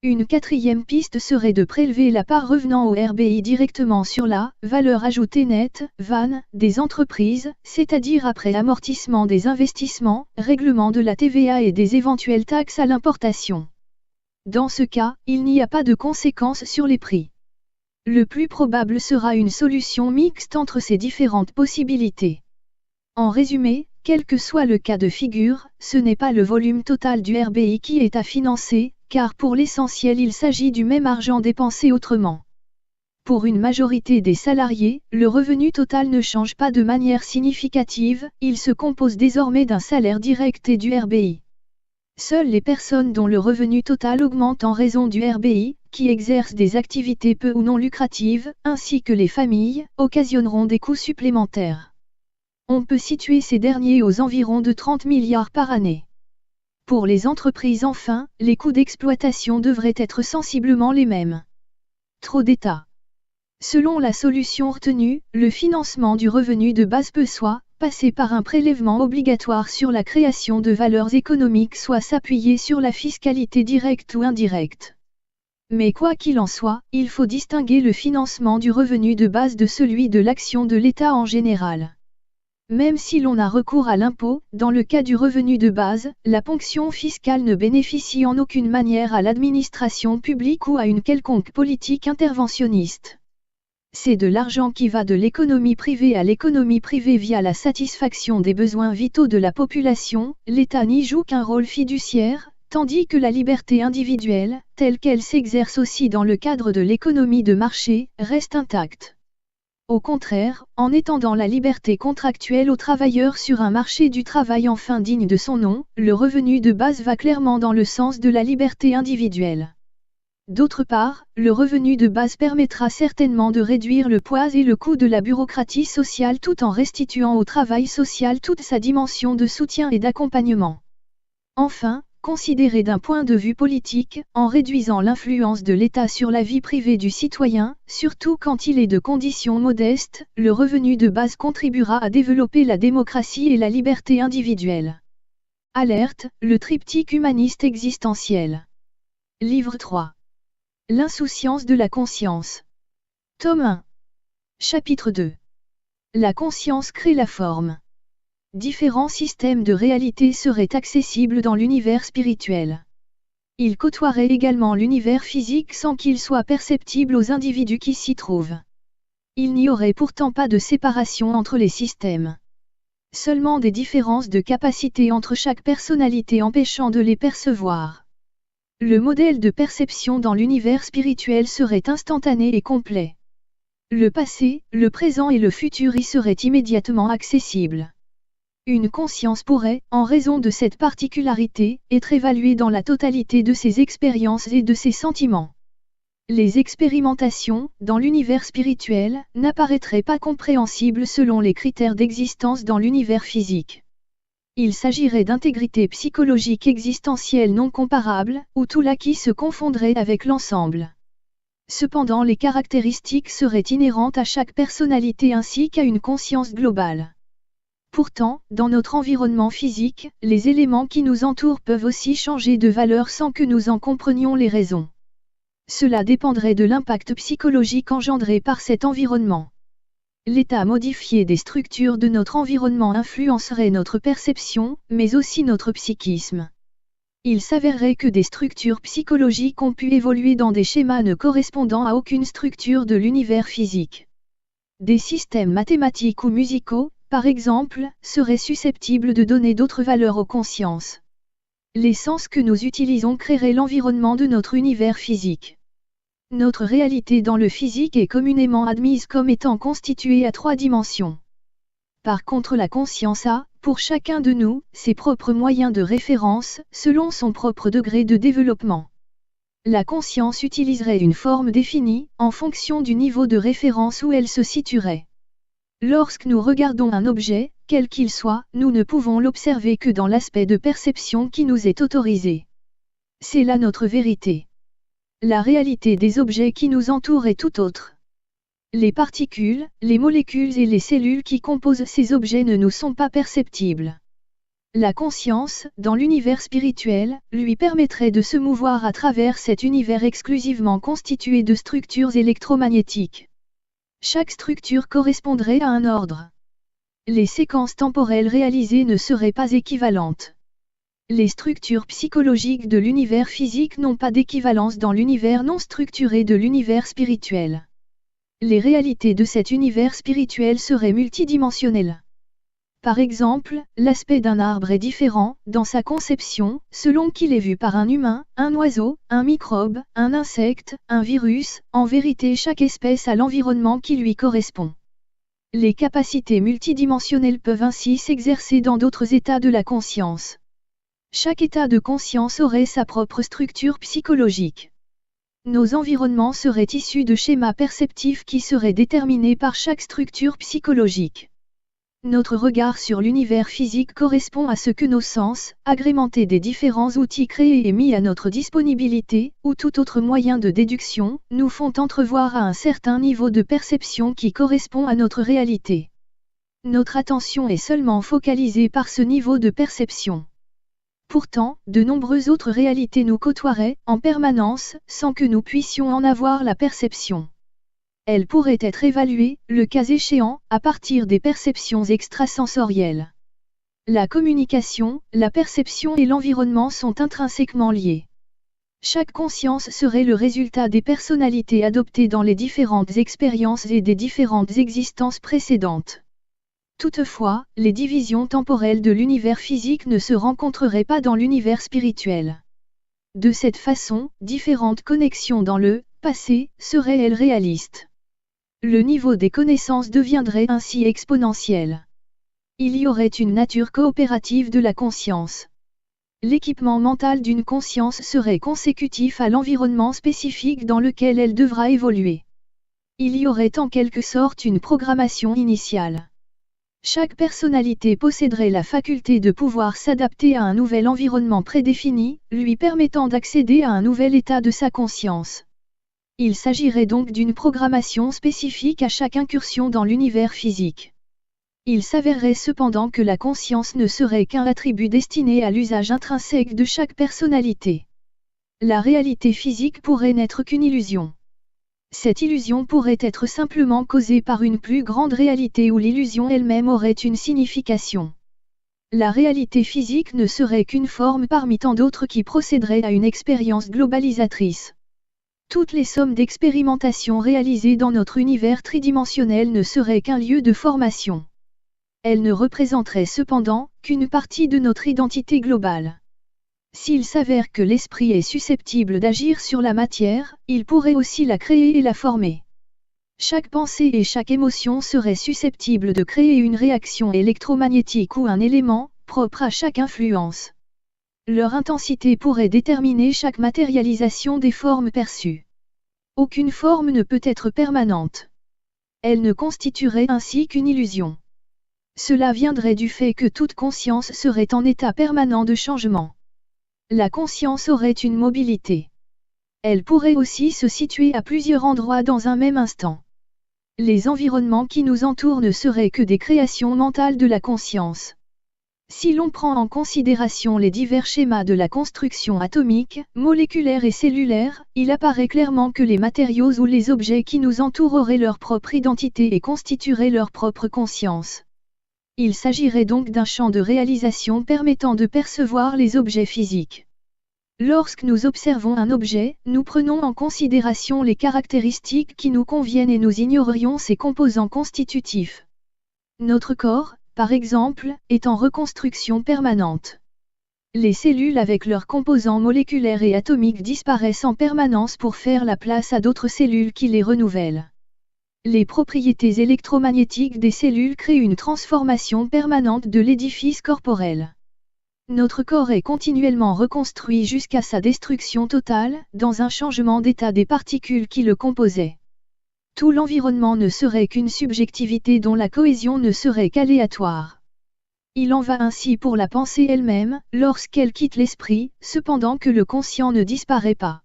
Une quatrième piste serait de prélever la part revenant au RBI directement sur la valeur ajoutée nette, VAN, des entreprises, c'est-à-dire après amortissement des investissements, règlement de la TVA et des éventuelles taxes à l'importation. Dans ce cas, il n'y a pas de conséquences sur les prix. Le plus probable sera une solution mixte entre ces différentes possibilités. En résumé, quel que soit le cas de figure, ce n'est pas le volume total du RBI qui est à financer, car pour l'essentiel il s'agit du même argent dépensé autrement. Pour une majorité des salariés, le revenu total ne change pas de manière significative, il se compose désormais d'un salaire direct et du RBI. Seules les personnes dont le revenu total augmente en raison du RBI, qui exercent des activités peu ou non lucratives, ainsi que les familles, occasionneront des coûts supplémentaires. On peut situer ces derniers aux environs de 30 milliards par année. Pour les entreprises enfin, les coûts d'exploitation devraient être sensiblement les mêmes. Trop d'État. Selon la solution retenue, le financement du revenu de base peut soit passer par un prélèvement obligatoire sur la création de valeurs économiques, soit s'appuyer sur la fiscalité directe ou indirecte. Mais quoi qu'il en soit, il faut distinguer le financement du revenu de base de celui de l'action de l'État en général. Même si l'on a recours à l'impôt, dans le cas du revenu de base, la ponction fiscale ne bénéficie en aucune manière à l'administration publique ou à une quelconque politique interventionniste. C'est de l'argent qui va de l'économie privée à l'économie privée via la satisfaction des besoins vitaux de la population, l'État n'y joue qu'un rôle fiduciaire, tandis que la liberté individuelle, telle qu'elle s'exerce aussi dans le cadre de l'économie de marché, reste intacte. Au contraire, en étendant la liberté contractuelle aux travailleurs sur un marché du travail enfin digne de son nom, le revenu de base va clairement dans le sens de la liberté individuelle. D'autre part, le revenu de base permettra certainement de réduire le poids et le coût de la bureaucratie sociale tout en restituant au travail social toute sa dimension de soutien et d'accompagnement. Enfin, considéré d'un point de vue politique, en réduisant l'influence de l'État sur la vie privée du citoyen, surtout quand il est de conditions modestes, le revenu de base contribuera à développer la démocratie et la liberté individuelle. Alerte, le triptyque humaniste existentiel. Livre 3. L'insouciance de la conscience. Tome 1. Chapitre 2. La conscience crée la forme. Différents systèmes de réalité seraient accessibles dans l'univers spirituel. Ils côtoieraient également l'univers physique sans qu'il soit perceptible aux individus qui s'y trouvent. Il n'y aurait pourtant pas de séparation entre les systèmes. Seulement des différences de capacité entre chaque personnalité empêchant de les percevoir. Le modèle de perception dans l'univers spirituel serait instantané et complet. Le passé, le présent et le futur y seraient immédiatement accessibles. Une conscience pourrait, en raison de cette particularité, être évaluée dans la totalité de ses expériences et de ses sentiments. Les expérimentations, dans l'univers spirituel, n'apparaîtraient pas compréhensibles selon les critères d'existence dans l'univers physique. Il s'agirait d'intégrité psychologique existentielle non comparable, où tout l'acquis se confondrait avec l'ensemble. Cependant, les caractéristiques seraient inhérentes à chaque personnalité ainsi qu'à une conscience globale. Pourtant, dans notre environnement physique, les éléments qui nous entourent peuvent aussi changer de valeur sans que nous en comprenions les raisons. Cela dépendrait de l'impact psychologique engendré par cet environnement. L'état modifié des structures de notre environnement influencerait notre perception, mais aussi notre psychisme. Il s'avérerait que des structures psychologiques ont pu évoluer dans des schémas ne correspondant à aucune structure de l'univers physique. Des systèmes mathématiques ou musicaux, par exemple, seraient susceptibles de donner d'autres valeurs aux consciences. Les sens que nous utilisons créeraient l'environnement de notre univers physique. Notre réalité dans le physique est communément admise comme étant constituée à 3 dimensions. Par contre, la conscience a, pour chacun de nous, ses propres moyens de référence, selon son propre degré de développement. La conscience utiliserait une forme définie, en fonction du niveau de référence où elle se situerait. Lorsque nous regardons un objet, quel qu'il soit, nous ne pouvons l'observer que dans l'aspect de perception qui nous est autorisé. C'est là notre vérité. La réalité des objets qui nous entourent est tout autre. Les particules, les molécules et les cellules qui composent ces objets ne nous sont pas perceptibles. La conscience, dans l'univers spirituel, lui permettrait de se mouvoir à travers cet univers exclusivement constitué de structures électromagnétiques. Chaque structure correspondrait à un ordre. Les séquences temporelles réalisées ne seraient pas équivalentes. Les structures psychologiques de l'univers physique n'ont pas d'équivalence dans l'univers non structuré de l'univers spirituel. Les réalités de cet univers spirituel seraient multidimensionnelles. Par exemple, l'aspect d'un arbre est différent, dans sa conception, selon qu'il est vu par un humain, un oiseau, un microbe, un insecte, un virus, en vérité chaque espèce a l'environnement qui lui correspond. Les capacités multidimensionnelles peuvent ainsi s'exercer dans d'autres états de la conscience. Chaque état de conscience aurait sa propre structure psychologique. Nos environnements seraient issus de schémas perceptifs qui seraient déterminés par chaque structure psychologique. Notre regard sur l'univers physique correspond à ce que nos sens, agrémentés des différents outils créés et mis à notre disponibilité, ou tout autre moyen de déduction, nous font entrevoir à un certain niveau de perception qui correspond à notre réalité. Notre attention est seulement focalisée par ce niveau de perception. Pourtant, de nombreuses autres réalités nous côtoieraient, en permanence, sans que nous puissions en avoir la perception. Elles pourraient être évaluées, le cas échéant, à partir des perceptions extrasensorielles. La communication, la perception et l'environnement sont intrinsèquement liés. Chaque conscience serait le résultat des personnalités adoptées dans les différentes expériences et des différentes existences précédentes. Toutefois, les divisions temporelles de l'univers physique ne se rencontreraient pas dans l'univers spirituel. De cette façon, différentes connexions dans le passé seraient elles réalistes. Le niveau des connaissances deviendrait ainsi exponentiel. Il y aurait une nature coopérative de la conscience. L'équipement mental d'une conscience serait consécutif à l'environnement spécifique dans lequel elle devra évoluer. Il y aurait en quelque sorte une programmation initiale. Chaque personnalité posséderait la faculté de pouvoir s'adapter à un nouvel environnement prédéfini, lui permettant d'accéder à un nouvel état de sa conscience. Il s'agirait donc d'une programmation spécifique à chaque incursion dans l'univers physique. Il s'avérerait cependant que la conscience ne serait qu'un attribut destiné à l'usage intrinsèque de chaque personnalité. La réalité physique pourrait n'être qu'une illusion. Cette illusion pourrait être simplement causée par une plus grande réalité où l'illusion elle-même aurait une signification. La réalité physique ne serait qu'une forme parmi tant d'autres qui procéderaient à une expérience globalisatrice. Toutes les sommes d'expérimentation réalisées dans notre univers tridimensionnel ne seraient qu'un lieu de formation. Elles ne représenteraient cependant qu'une partie de notre identité globale. S'il s'avère que l'esprit est susceptible d'agir sur la matière, il pourrait aussi la créer et la former. Chaque pensée et chaque émotion seraient susceptibles de créer une réaction électromagnétique ou un élément, propre à chaque influence. Leur intensité pourrait déterminer chaque matérialisation des formes perçues. Aucune forme ne peut être permanente. Elle ne constituerait ainsi qu'une illusion. Cela viendrait du fait que toute conscience serait en état permanent de changement. La conscience aurait une mobilité. Elle pourrait aussi se situer à plusieurs endroits dans un même instant. Les environnements qui nous entourent ne seraient que des créations mentales de la conscience. Si l'on prend en considération les divers schémas de la construction atomique, moléculaire et cellulaire, il apparaît clairement que les matériaux ou les objets qui nous entourent auraient leur propre identité et constitueraient leur propre conscience. Il s'agirait donc d'un champ de réalisation permettant de percevoir les objets physiques. Lorsque nous observons un objet, nous prenons en considération les caractéristiques qui nous conviennent et nous ignorerions ses composants constitutifs. Notre corps, par exemple, est en reconstruction permanente. Les cellules avec leurs composants moléculaires et atomiques disparaissent en permanence pour faire la place à d'autres cellules qui les renouvellent. Les propriétés électromagnétiques des cellules créent une transformation permanente de l'édifice corporel. Notre corps est continuellement reconstruit jusqu'à sa destruction totale, dans un changement d'état des particules qui le composaient. Tout l'environnement ne serait qu'une subjectivité dont la cohésion ne serait qu'aléatoire. Il en va ainsi pour la pensée elle-même, lorsqu'elle quitte l'esprit, cependant que le conscient ne disparaît pas.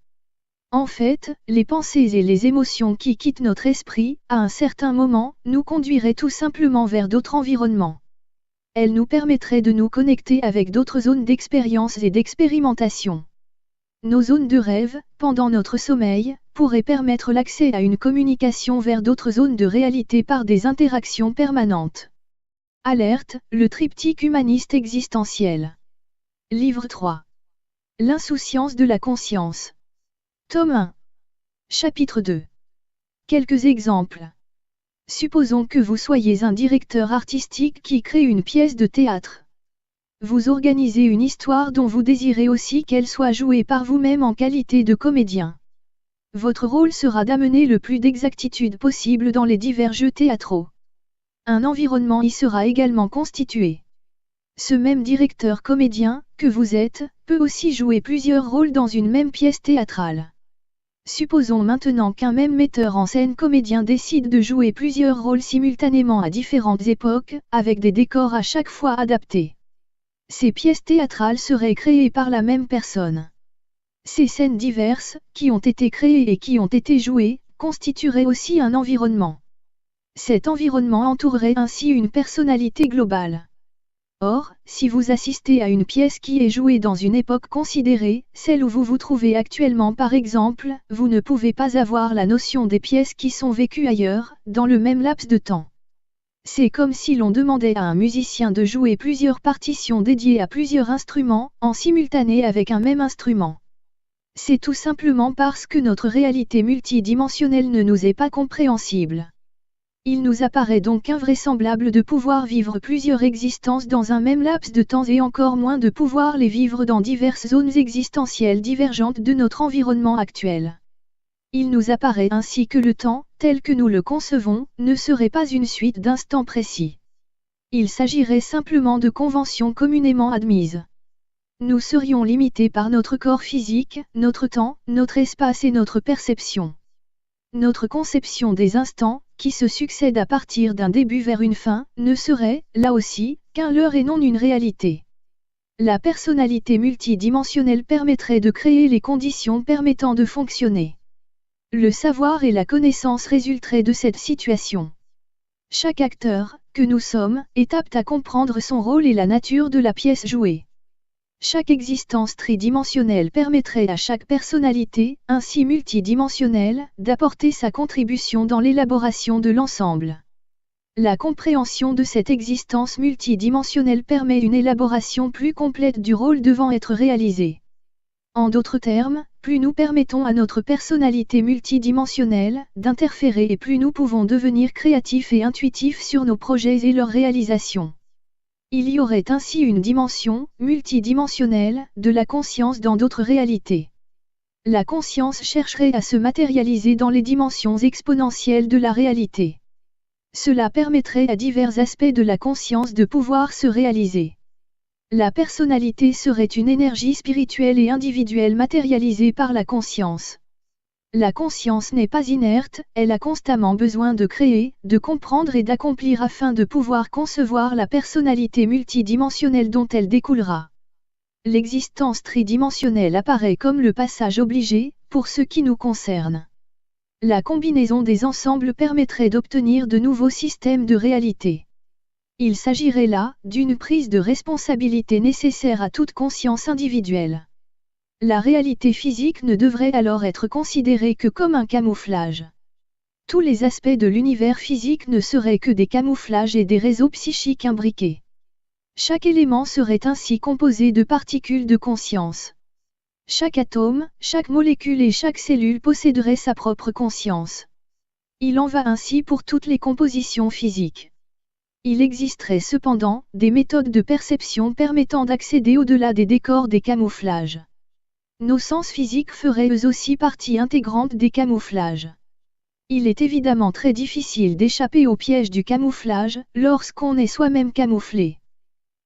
En fait, les pensées et les émotions qui quittent notre esprit, à un certain moment, nous conduiraient tout simplement vers d'autres environnements. Elle nous permettrait de nous connecter avec d'autres zones d'expérience et d'expérimentation. Nos zones de rêve, pendant notre sommeil, pourraient permettre l'accès à une communication vers d'autres zones de réalité par des interactions permanentes. Alerte, le triptyque humaniste existentiel. Livre 3. L'insouciance de la conscience. Tome 1. Chapitre 2. Quelques exemples. Supposons que vous soyez un directeur artistique qui crée une pièce de théâtre. Vous organisez une histoire dont vous désirez aussi qu'elle soit jouée par vous-même en qualité de comédien. Votre rôle sera d'amener le plus d'exactitude possible dans les divers jeux théâtraux. Un environnement y sera également constitué. Ce même directeur comédien, que vous êtes, peut aussi jouer plusieurs rôles dans une même pièce théâtrale. Supposons maintenant qu'un même metteur en scène comédien décide de jouer plusieurs rôles simultanément à différentes époques, avec des décors à chaque fois adaptés. Ces pièces théâtrales seraient créées par la même personne. Ces scènes diverses, qui ont été créées et qui ont été jouées, constitueraient aussi un environnement. Cet environnement entourerait ainsi une personnalité globale. Or, si vous assistez à une pièce qui est jouée dans une époque considérée, celle où vous vous trouvez actuellement par exemple, vous ne pouvez pas avoir la notion des pièces qui sont vécues ailleurs, dans le même laps de temps. C'est comme si l'on demandait à un musicien de jouer plusieurs partitions dédiées à plusieurs instruments, en simultané avec un même instrument. C'est tout simplement parce que notre réalité multidimensionnelle ne nous est pas compréhensible. Il nous apparaît donc invraisemblable de pouvoir vivre plusieurs existences dans un même laps de temps et encore moins de pouvoir les vivre dans diverses zones existentielles divergentes de notre environnement actuel. Il nous apparaît ainsi que le temps, tel que nous le concevons, ne serait pas une suite d'instants précis. Il s'agirait simplement de conventions communément admises. Nous serions limités par notre corps physique, notre temps, notre espace et notre perception. Notre conception des instants, qui se succèdent à partir d'un début vers une fin, ne serait, là aussi, qu'un leurre et non une réalité. La personnalité multidimensionnelle permettrait de créer les conditions permettant de fonctionner. Le savoir et la connaissance résulteraient de cette situation. Chaque acteur, que nous sommes, est apte à comprendre son rôle et la nature de la pièce jouée. Chaque existence tridimensionnelle permettrait à chaque personnalité, ainsi multidimensionnelle, d'apporter sa contribution dans l'élaboration de l'ensemble. La compréhension de cette existence multidimensionnelle permet une élaboration plus complète du rôle devant être réalisé. En d'autres termes, plus nous permettons à notre personnalité multidimensionnelle d'interférer et plus nous pouvons devenir créatifs et intuitifs sur nos projets et leur réalisation. Il y aurait ainsi une dimension, multidimensionnelle, de la conscience dans d'autres réalités. La conscience chercherait à se matérialiser dans les dimensions exponentielles de la réalité. Cela permettrait à divers aspects de la conscience de pouvoir se réaliser. La personnalité serait une énergie spirituelle et individuelle matérialisée par la conscience. La conscience n'est pas inerte, elle a constamment besoin de créer, de comprendre et d'accomplir afin de pouvoir concevoir la personnalité multidimensionnelle dont elle découlera. L'existence tridimensionnelle apparaît comme le passage obligé, pour ce qui nous concerne. La combinaison des ensembles permettrait d'obtenir de nouveaux systèmes de réalité. Il s'agirait là, d'une prise de responsabilité nécessaire à toute conscience individuelle. La réalité physique ne devrait alors être considérée que comme un camouflage. Tous les aspects de l'univers physique ne seraient que des camouflages et des réseaux psychiques imbriqués. Chaque élément serait ainsi composé de particules de conscience. Chaque atome, chaque molécule et chaque cellule posséderait sa propre conscience. Il en va ainsi pour toutes les compositions physiques. Il existerait cependant des méthodes de perception permettant d'accéder au-delà des décors des camouflages. Nos sens physiques feraient eux aussi partie intégrante des camouflages. Il est évidemment très difficile d'échapper au piège du camouflage, lorsqu'on est soi-même camouflé.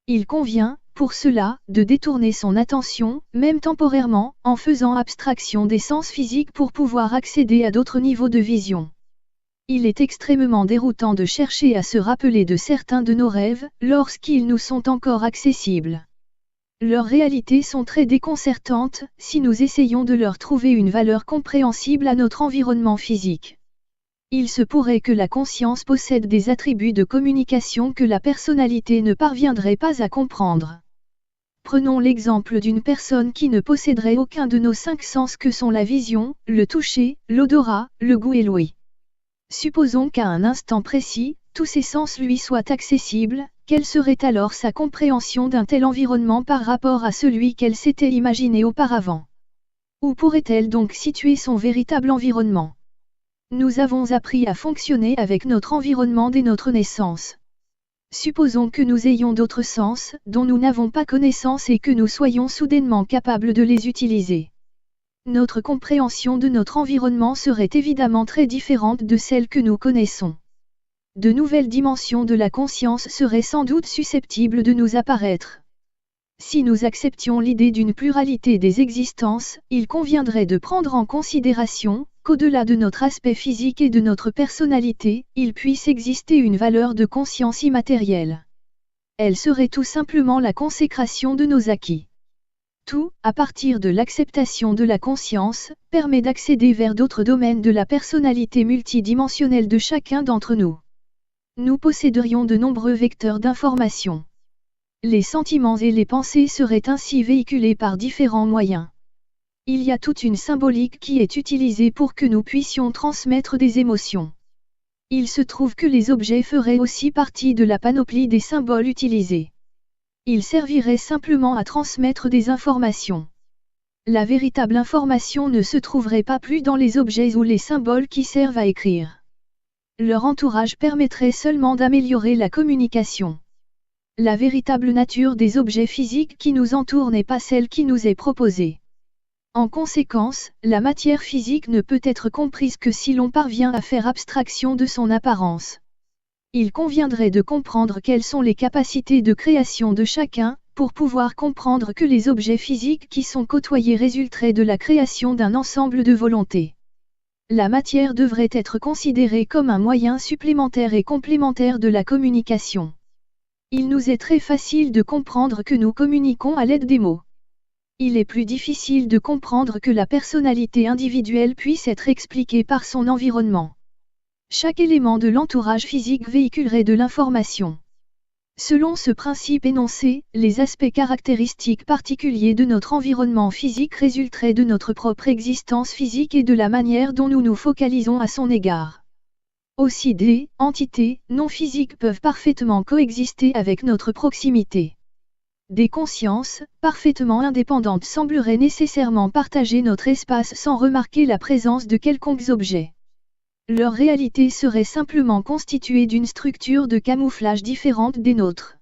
Il convient, pour cela, de détourner son attention, même temporairement, en faisant abstraction des sens physiques pour pouvoir accéder à d'autres niveaux de vision. Il est extrêmement déroutant de chercher à se rappeler de certains de nos rêves, lorsqu'ils nous sont encore accessibles. Leurs réalités sont très déconcertantes, si nous essayons de leur trouver une valeur compréhensible à notre environnement physique. Il se pourrait que la conscience possède des attributs de communication que la personnalité ne parviendrait pas à comprendre. Prenons l'exemple d'une personne qui ne posséderait aucun de nos 5 sens que sont la vision, le toucher, l'odorat, le goût et l'ouïe. Supposons qu'à un instant précis, tous ces sens lui soient accessibles, quelle serait alors sa compréhension d'un tel environnement par rapport à celui qu'elle s'était imaginé auparavant? Où pourrait-elle donc situer son véritable environnement? Nous avons appris à fonctionner avec notre environnement dès notre naissance. Supposons que nous ayons d'autres sens, dont nous n'avons pas connaissance et que nous soyons soudainement capables de les utiliser. Notre compréhension de notre environnement serait évidemment très différente de celle que nous connaissons. De nouvelles dimensions de la conscience seraient sans doute susceptibles de nous apparaître. Si nous acceptions l'idée d'une pluralité des existences, il conviendrait de prendre en considération qu'au-delà de notre aspect physique et de notre personnalité, il puisse exister une valeur de conscience immatérielle. Elle serait tout simplement la consécration de nos acquis. Tout, à partir de l'acceptation de la conscience, permet d'accéder vers d'autres domaines de la personnalité multidimensionnelle de chacun d'entre nous. Nous posséderions de nombreux vecteurs d'information. Les sentiments et les pensées seraient ainsi véhiculés par différents moyens. Il y a toute une symbolique qui est utilisée pour que nous puissions transmettre des émotions. Il se trouve que les objets feraient aussi partie de la panoplie des symboles utilisés. Ils serviraient simplement à transmettre des informations. La véritable information ne se trouverait pas plus dans les objets ou les symboles qui servent à écrire. Leur entourage permettrait seulement d'améliorer la communication. La véritable nature des objets physiques qui nous entourent n'est pas celle qui nous est proposée. En conséquence, la matière physique ne peut être comprise que si l'on parvient à faire abstraction de son apparence. Il conviendrait de comprendre quelles sont les capacités de création de chacun, pour pouvoir comprendre que les objets physiques qui sont côtoyés résulteraient de la création d'un ensemble de volontés. La matière devrait être considérée comme un moyen supplémentaire et complémentaire de la communication. Il nous est très facile de comprendre que nous communiquons à l'aide des mots. Il est plus difficile de comprendre que la personnalité individuelle puisse être expliquée par son environnement. Chaque élément de l'entourage physique véhiculerait de l'information. Selon ce principe énoncé, les aspects caractéristiques particuliers de notre environnement physique résulteraient de notre propre existence physique et de la manière dont nous nous focalisons à son égard. Aussi des entités non physiques peuvent parfaitement coexister avec notre proximité. Des consciences, parfaitement indépendantes sembleraient nécessairement partager notre espace sans remarquer la présence de quelconques objets. Leur réalité serait simplement constituée d'une structure de camouflage différente des nôtres.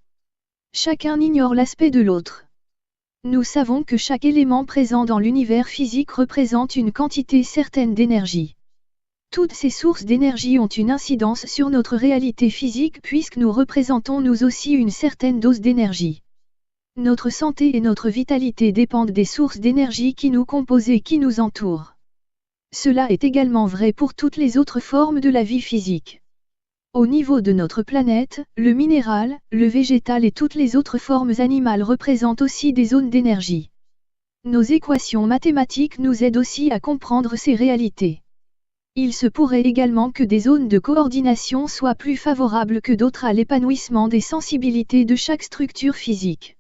Chacun ignore l'aspect de l'autre. Nous savons que chaque élément présent dans l'univers physique représente une quantité certaine d'énergie. Toutes ces sources d'énergie ont une incidence sur notre réalité physique puisque nous représentons nous aussi une certaine dose d'énergie. Notre santé et notre vitalité dépendent des sources d'énergie qui nous composent et qui nous entourent. Cela est également vrai pour toutes les autres formes de la vie physique. Au niveau de notre planète, le minéral, le végétal et toutes les autres formes animales représentent aussi des zones d'énergie. Nos équations mathématiques nous aident aussi à comprendre ces réalités. Il se pourrait également que des zones de coordination soient plus favorables que d'autres à l'épanouissement des sensibilités de chaque structure physique.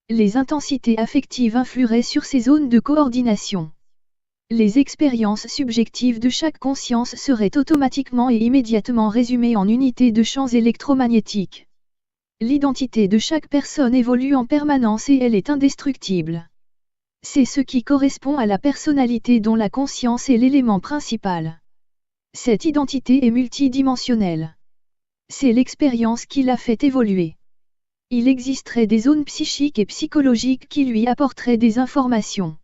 Les intensités affectives influeraient sur ces zones de coordination. Les expériences subjectives de chaque conscience seraient automatiquement et immédiatement résumées en unités de champs électromagnétiques. L'identité de chaque personne évolue en permanence et elle est indestructible. C'est ce qui correspond à la personnalité dont la conscience est l'élément principal. Cette identité est multidimensionnelle. C'est l'expérience qui l'a fait évoluer. Il existerait des zones psychiques et psychologiques qui lui apporteraient des informations.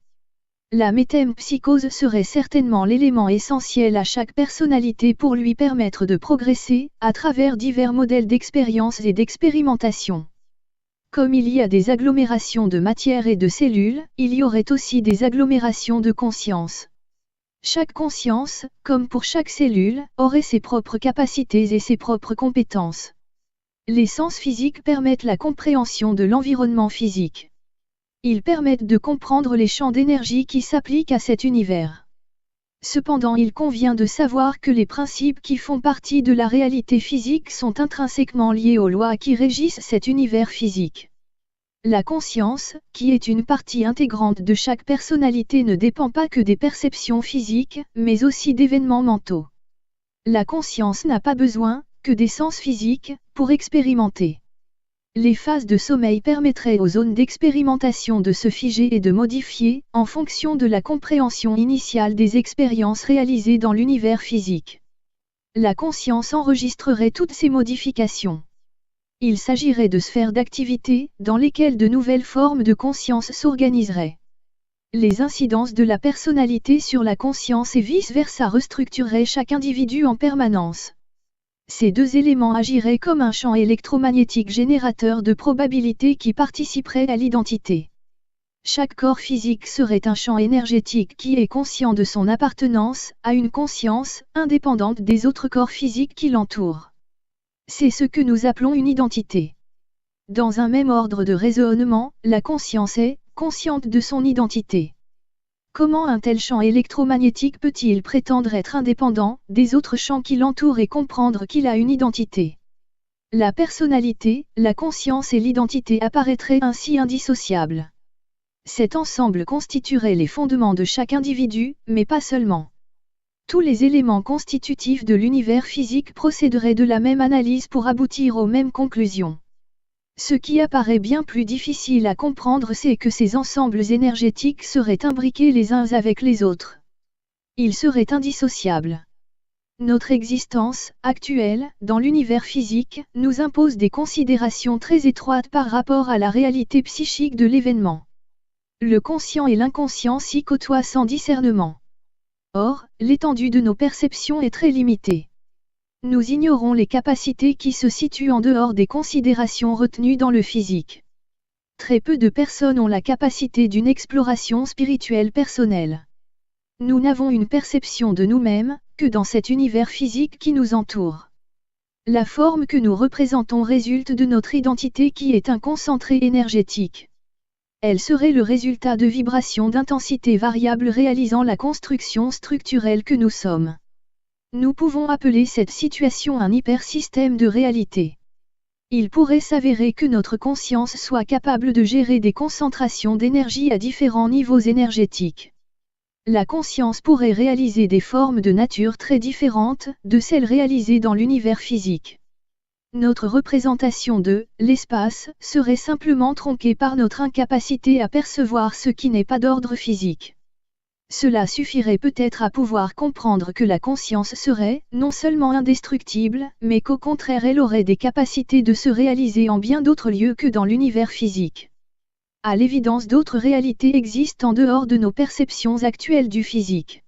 La métempsychose serait certainement l'élément essentiel à chaque personnalité pour lui permettre de progresser, à travers divers modèles d'expérience et d'expérimentation. Comme il y a des agglomérations de matière et de cellules, il y aurait aussi des agglomérations de conscience. Chaque conscience, comme pour chaque cellule, aurait ses propres capacités et ses propres compétences. Les sens physiques permettent la compréhension de l'environnement physique. Ils permettent de comprendre les champs d'énergie qui s'appliquent à cet univers. Cependant, il convient de savoir que les principes qui font partie de la réalité physique sont intrinsèquement liés aux lois qui régissent cet univers physique. La conscience, qui est une partie intégrante de chaque personnalité, ne dépend pas que des perceptions physiques, mais aussi d'événements mentaux. La conscience n'a pas besoin que des sens physiques pour expérimenter. Les phases de sommeil permettraient aux zones d'expérimentation de se figer et de modifier, en fonction de la compréhension initiale des expériences réalisées dans l'univers physique. La conscience enregistrerait toutes ces modifications. Il s'agirait de sphères d'activité, dans lesquelles de nouvelles formes de conscience s'organiseraient. Les incidences de la personnalité sur la conscience et vice-versa restructureraient chaque individu en permanence. Ces deux éléments agiraient comme un champ électromagnétique générateur de probabilités qui participerait à l'identité. Chaque corps physique serait un champ énergétique qui est conscient de son appartenance à une conscience indépendante des autres corps physiques qui l'entourent. C'est ce que nous appelons une identité. Dans un même ordre de raisonnement, la conscience est consciente de son identité. Comment un tel champ électromagnétique peut-il prétendre être indépendant des autres champs qui l'entourent et comprendre qu'il a une identité? La personnalité, la conscience et l'identité apparaîtraient ainsi indissociables. Cet ensemble constituerait les fondements de chaque individu, mais pas seulement. Tous les éléments constitutifs de l'univers physique procéderaient de la même analyse pour aboutir aux mêmes conclusions. Ce qui apparaît bien plus difficile à comprendre, c'est que ces ensembles énergétiques seraient imbriqués les uns avec les autres. Ils seraient indissociables. Notre existence, actuelle, dans l'univers physique, nous impose des considérations très étroites par rapport à la réalité psychique de l'événement. Le conscient et l'inconscient s'y côtoient sans discernement. Or, l'étendue de nos perceptions est très limitée. Nous ignorons les capacités qui se situent en dehors des considérations retenues dans le physique. Très peu de personnes ont la capacité d'une exploration spirituelle personnelle. Nous n'avons une perception de nous-mêmes que dans cet univers physique qui nous entoure. La forme que nous représentons résulte de notre identité qui est un concentré énergétique. Elle serait le résultat de vibrations d'intensité variable réalisant la construction structurelle que nous sommes. Nous pouvons appeler cette situation un hypersystème de réalité. Il pourrait s'avérer que notre conscience soit capable de gérer des concentrations d'énergie à différents niveaux énergétiques. La conscience pourrait réaliser des formes de nature très différentes de celles réalisées dans l'univers physique. Notre représentation de l'espace serait simplement tronquée par notre incapacité à percevoir ce qui n'est pas d'ordre physique. Cela suffirait peut-être à pouvoir comprendre que la conscience serait non seulement indestructible, mais qu'au contraire elle aurait des capacités de se réaliser en bien d'autres lieux que dans l'univers physique. À l'évidence, d'autres réalités existent en dehors de nos perceptions actuelles du physique.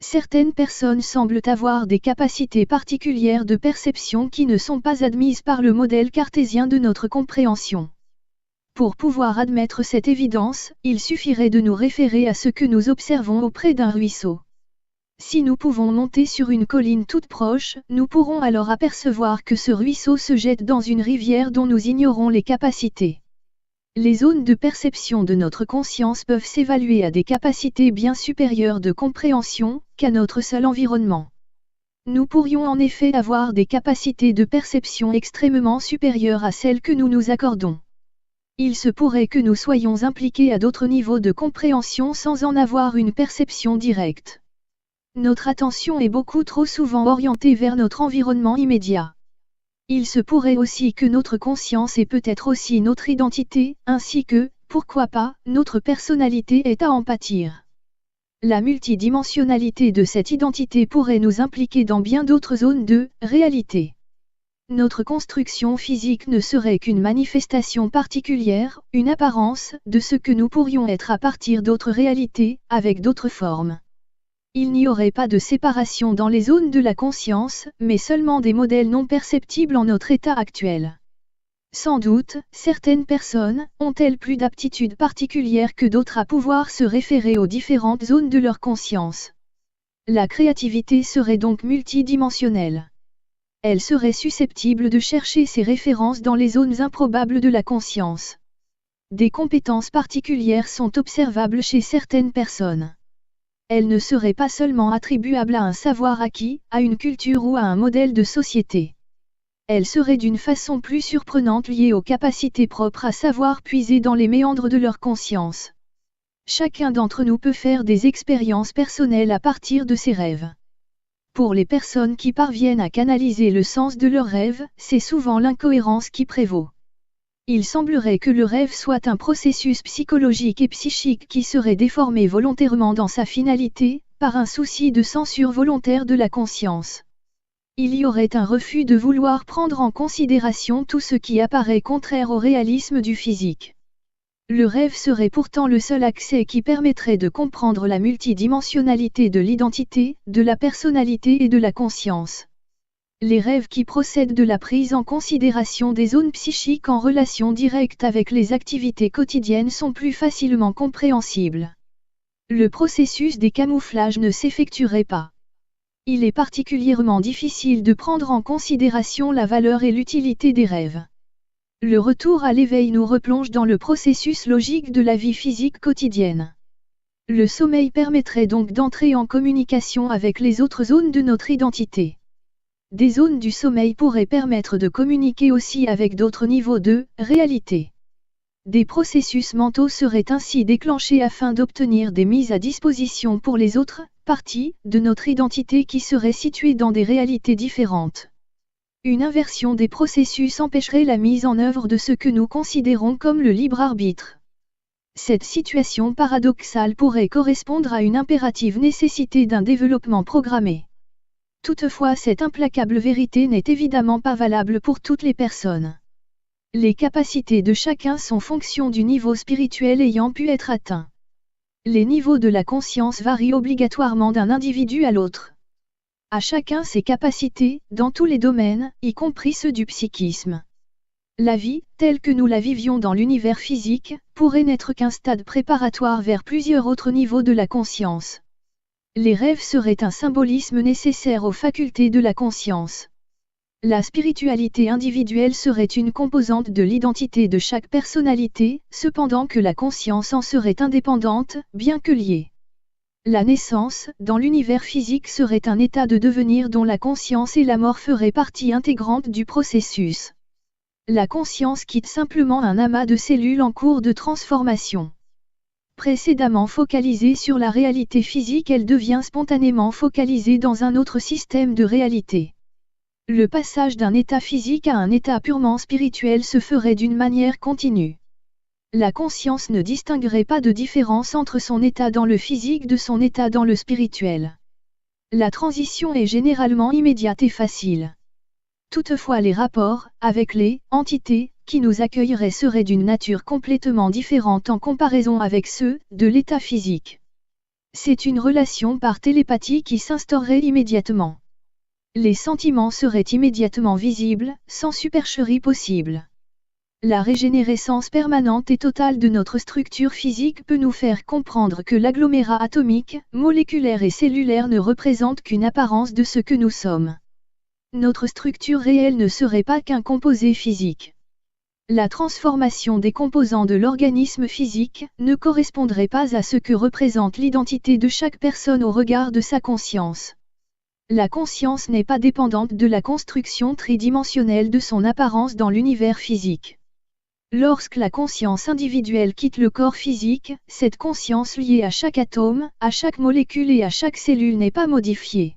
Certaines personnes semblent avoir des capacités particulières de perception qui ne sont pas admises par le modèle cartésien de notre compréhension. Pour pouvoir admettre cette évidence, il suffirait de nous référer à ce que nous observons auprès d'un ruisseau. Si nous pouvons monter sur une colline toute proche, nous pourrons alors apercevoir que ce ruisseau se jette dans une rivière dont nous ignorons les capacités. Les zones de perception de notre conscience peuvent s'évaluer à des capacités bien supérieures de compréhension qu'à notre seul environnement. Nous pourrions en effet avoir des capacités de perception extrêmement supérieures à celles que nous nous accordons. Il se pourrait que nous soyons impliqués à d'autres niveaux de compréhension sans en avoir une perception directe. Notre attention est beaucoup trop souvent orientée vers notre environnement immédiat. Il se pourrait aussi que notre conscience et peut-être aussi notre identité, ainsi que, pourquoi pas, notre personnalité ait à en pâtir. La multidimensionnalité de cette identité pourrait nous impliquer dans bien d'autres zones de réalité. Notre construction physique ne serait qu'une manifestation particulière, une apparence, de ce que nous pourrions être à partir d'autres réalités, avec d'autres formes. Il n'y aurait pas de séparation dans les zones de la conscience, mais seulement des modèles non perceptibles en notre état actuel. Sans doute, certaines personnes ont-elles plus d'aptitudes particulières que d'autres à pouvoir se référer aux différentes zones de leur conscience. La créativité serait donc multidimensionnelle. Elle serait susceptible de chercher ses références dans les zones improbables de la conscience. Des compétences particulières sont observables chez certaines personnes. Elle ne serait pas seulement attribuable à un savoir acquis, à une culture ou à un modèle de société. Elle serait d'une façon plus surprenante liée aux capacités propres à savoir puiser dans les méandres de leur conscience. Chacun d'entre nous peut faire des expériences personnelles à partir de ses rêves. Pour les personnes qui parviennent à canaliser le sens de leurs rêves, c'est souvent l'incohérence qui prévaut. Il semblerait que le rêve soit un processus psychologique et psychique qui serait déformé volontairement dans sa finalité, par un souci de censure volontaire de la conscience. Il y aurait un refus de vouloir prendre en considération tout ce qui apparaît contraire au réalisme du physique. Le rêve serait pourtant le seul accès qui permettrait de comprendre la multidimensionnalité de l'identité, de la personnalité et de la conscience. Les rêves qui procèdent de la prise en considération des zones psychiques en relation directe avec les activités quotidiennes sont plus facilement compréhensibles. Le processus des camouflages ne s'effectuerait pas. Il est particulièrement difficile de prendre en considération la valeur et l'utilité des rêves. Le retour à l'éveil nous replonge dans le processus logique de la vie physique quotidienne. Le sommeil permettrait donc d'entrer en communication avec les autres zones de notre identité. Des zones du sommeil pourraient permettre de communiquer aussi avec d'autres niveaux de réalité. Des processus mentaux seraient ainsi déclenchés afin d'obtenir des mises à disposition pour les autres parties de notre identité qui seraient situées dans des réalités différentes. Une inversion des processus empêcherait la mise en œuvre de ce que nous considérons comme le libre arbitre. Cette situation paradoxale pourrait correspondre à une impérative nécessité d'un développement programmé. Toutefois, cette implacable vérité n'est évidemment pas valable pour toutes les personnes. Les capacités de chacun sont fonction du niveau spirituel ayant pu être atteint. Les niveaux de la conscience varient obligatoirement d'un individu à l'autre. À chacun ses capacités, dans tous les domaines, y compris ceux du psychisme. La vie, telle que nous la vivions dans l'univers physique, pourrait n'être qu'un stade préparatoire vers plusieurs autres niveaux de la conscience. Les rêves seraient un symbolisme nécessaire aux facultés de la conscience. La spiritualité individuelle serait une composante de l'identité de chaque personnalité, cependant que la conscience en serait indépendante, bien que liée. La naissance, dans l'univers physique serait un état de devenir dont la conscience et la mort feraient partie intégrante du processus. La conscience quitte simplement un amas de cellules en cours de transformation. Précédemment focalisée sur la réalité physique, elle devient spontanément focalisée dans un autre système de réalité. Le passage d'un état physique à un état purement spirituel se ferait d'une manière continue. La conscience ne distinguerait pas de différence entre son état dans le physique de son état dans le spirituel. La transition est généralement immédiate et facile. Toutefois, les rapports avec les entités qui nous accueilleraient seraient d'une nature complètement différente en comparaison avec ceux de l'état physique. C'est une relation par télépathie qui s'instaurerait immédiatement. Les sentiments seraient immédiatement visibles, sans supercherie possible. La régénérescence permanente et totale de notre structure physique peut nous faire comprendre que l'agglomérat atomique, moléculaire et cellulaire ne représente qu'une apparence de ce que nous sommes. Notre structure réelle ne serait pas qu'un composé physique. La transformation des composants de l'organisme physique ne correspondrait pas à ce que représente l'identité de chaque personne au regard de sa conscience. La conscience n'est pas dépendante de la construction tridimensionnelle de son apparence dans l'univers physique. Lorsque la conscience individuelle quitte le corps physique, cette conscience liée à chaque atome, à chaque molécule et à chaque cellule n'est pas modifiée.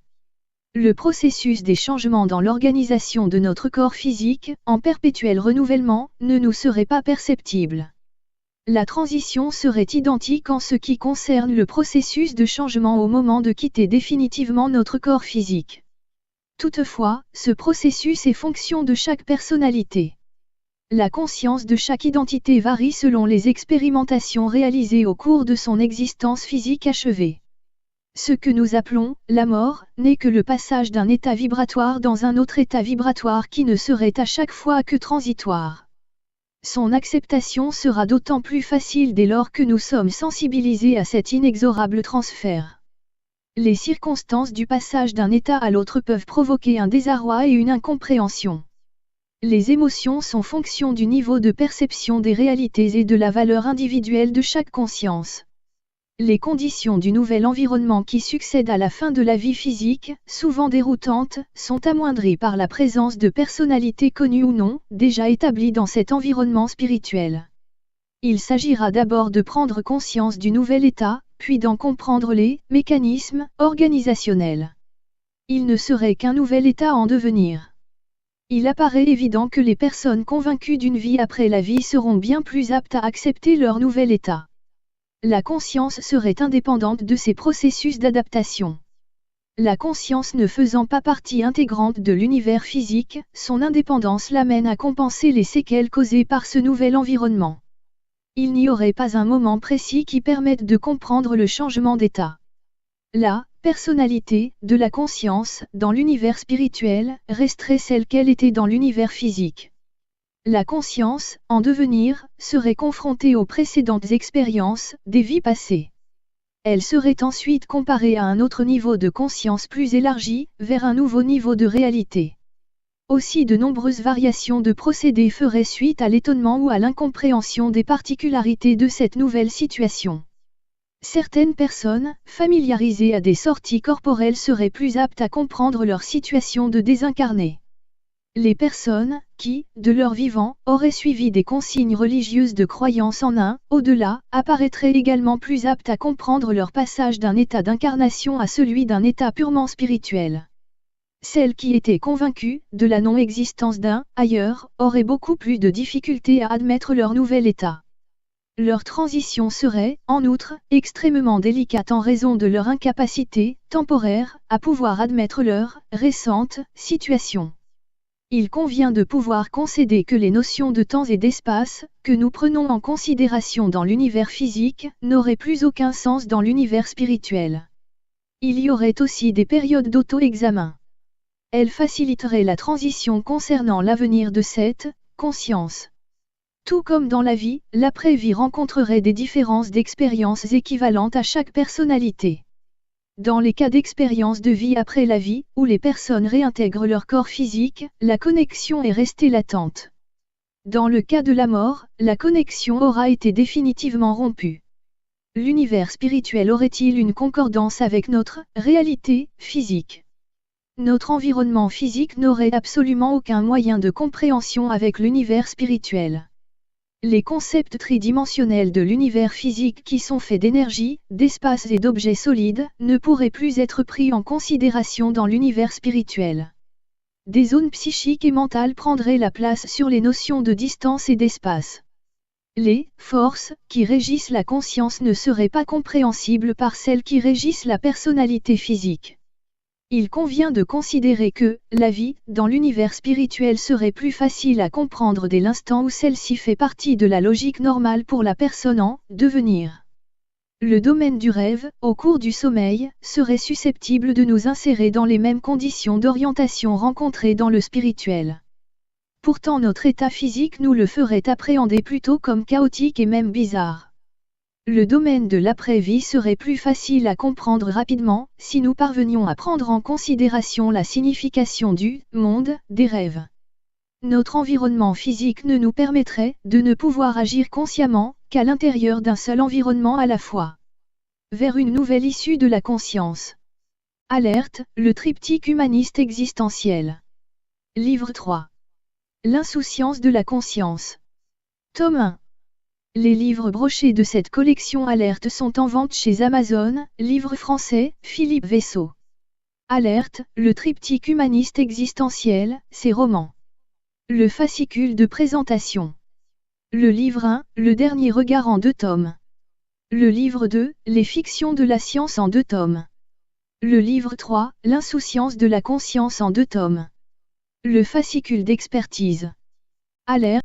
Le processus des changements dans l'organisation de notre corps physique, en perpétuel renouvellement, ne nous serait pas perceptible. La transition serait identique en ce qui concerne le processus de changement au moment de quitter définitivement notre corps physique. Toutefois, ce processus est fonction de chaque personnalité. La conscience de chaque identité varie selon les expérimentations réalisées au cours de son existence physique achevée. Ce que nous appelons la mort n'est que le passage d'un état vibratoire dans un autre état vibratoire qui ne serait à chaque fois que transitoire. Son acceptation sera d'autant plus facile dès lors que nous sommes sensibilisés à cet inexorable transfert. Les circonstances du passage d'un état à l'autre peuvent provoquer un désarroi et une incompréhension. Les émotions sont fonction du niveau de perception des réalités et de la valeur individuelle de chaque conscience. Les conditions du nouvel environnement qui succède à la fin de la vie physique, souvent déroutante, sont amoindries par la présence de personnalités connues ou non, déjà établies dans cet environnement spirituel. Il s'agira d'abord de prendre conscience du nouvel état, puis d'en comprendre les mécanismes organisationnels. Il ne serait qu'un nouvel état en devenir. Il apparaît évident que les personnes convaincues d'une vie après la vie seront bien plus aptes à accepter leur nouvel état. La conscience serait indépendante de ces processus d'adaptation. La conscience ne faisant pas partie intégrante de l'univers physique, son indépendance l'amène à compenser les séquelles causées par ce nouvel environnement. Il n'y aurait pas un moment précis qui permette de comprendre le changement d'état. La personnalité de la conscience, dans l'univers spirituel, resterait celle qu'elle était dans l'univers physique. La conscience, en devenir, serait confrontée aux précédentes expériences des vies passées. Elle serait ensuite comparée à un autre niveau de conscience plus élargi, vers un nouveau niveau de réalité. Aussi de nombreuses variations de procédés feraient suite à l'étonnement ou à l'incompréhension des particularités de cette nouvelle situation. Certaines personnes, familiarisées à des sorties corporelles seraient plus aptes à comprendre leur situation de désincarné. Les personnes, qui, de leur vivant, auraient suivi des consignes religieuses de croyance en un au-delà, apparaîtraient également plus aptes à comprendre leur passage d'un état d'incarnation à celui d'un état purement spirituel. Celles qui étaient convaincues de la non-existence d'un ailleurs auraient beaucoup plus de difficultés à admettre leur nouvel état. Leur transition serait, en outre, extrêmement délicate en raison de leur incapacité temporaire à pouvoir admettre leur récente situation. Il convient de pouvoir concéder que les notions de temps et d'espace, que nous prenons en considération dans l'univers physique, n'auraient plus aucun sens dans l'univers spirituel. Il y aurait aussi des périodes d'auto-examen. Elles faciliteraient la transition concernant l'avenir de cette conscience. Tout comme dans la vie, l'après-vie rencontrerait des différences d'expériences équivalentes à chaque personnalité. Dans les cas d'expérience de vie après la vie, où les personnes réintègrent leur corps physique, la connexion est restée latente. Dans le cas de la mort, la connexion aura été définitivement rompue. L'univers spirituel aurait-il une concordance avec notre réalité physique? Notre environnement physique n'aurait absolument aucun moyen de compréhension avec l'univers spirituel. Les concepts tridimensionnels de l'univers physique qui sont faits d'énergie, d'espace et d'objets solides, ne pourraient plus être pris en considération dans l'univers spirituel. Des zones psychiques et mentales prendraient la place sur les notions de distance et d'espace. Les forces qui régissent la conscience ne seraient pas compréhensibles par celles qui régissent la personnalité physique. Il convient de considérer que, la vie, dans l'univers spirituel serait plus facile à comprendre dès l'instant où celle-ci fait partie de la logique normale pour la personne en devenir. Le domaine du rêve, au cours du sommeil, serait susceptible de nous insérer dans les mêmes conditions d'orientation rencontrées dans le spirituel. Pourtant notre état physique nous le ferait appréhender plutôt comme chaotique et même bizarre. Le domaine de l'après-vie serait plus facile à comprendre rapidement, si nous parvenions à prendre en considération la signification du monde des rêves. Notre environnement physique ne nous permettrait de ne pouvoir agir consciemment qu'à l'intérieur d'un seul environnement à la fois. Vers une nouvelle issue de la conscience. Alerte, le triptyque humaniste existentiel. Livre 3. L'insouciance de la conscience. Tome 1. Les livres brochés de cette collection Alerte sont en vente chez Amazon, livre français, Philippe Vaisseau. Alerte, le triptyque humaniste existentiel, ses romans. Le fascicule de présentation. Le livre 1, le dernier regard en 2 tomes. Le livre 2, les fictions de la science en 2 tomes. Le livre 3, l'insouciance de la conscience en 2 tomes. Le fascicule d'expertise. Alerte.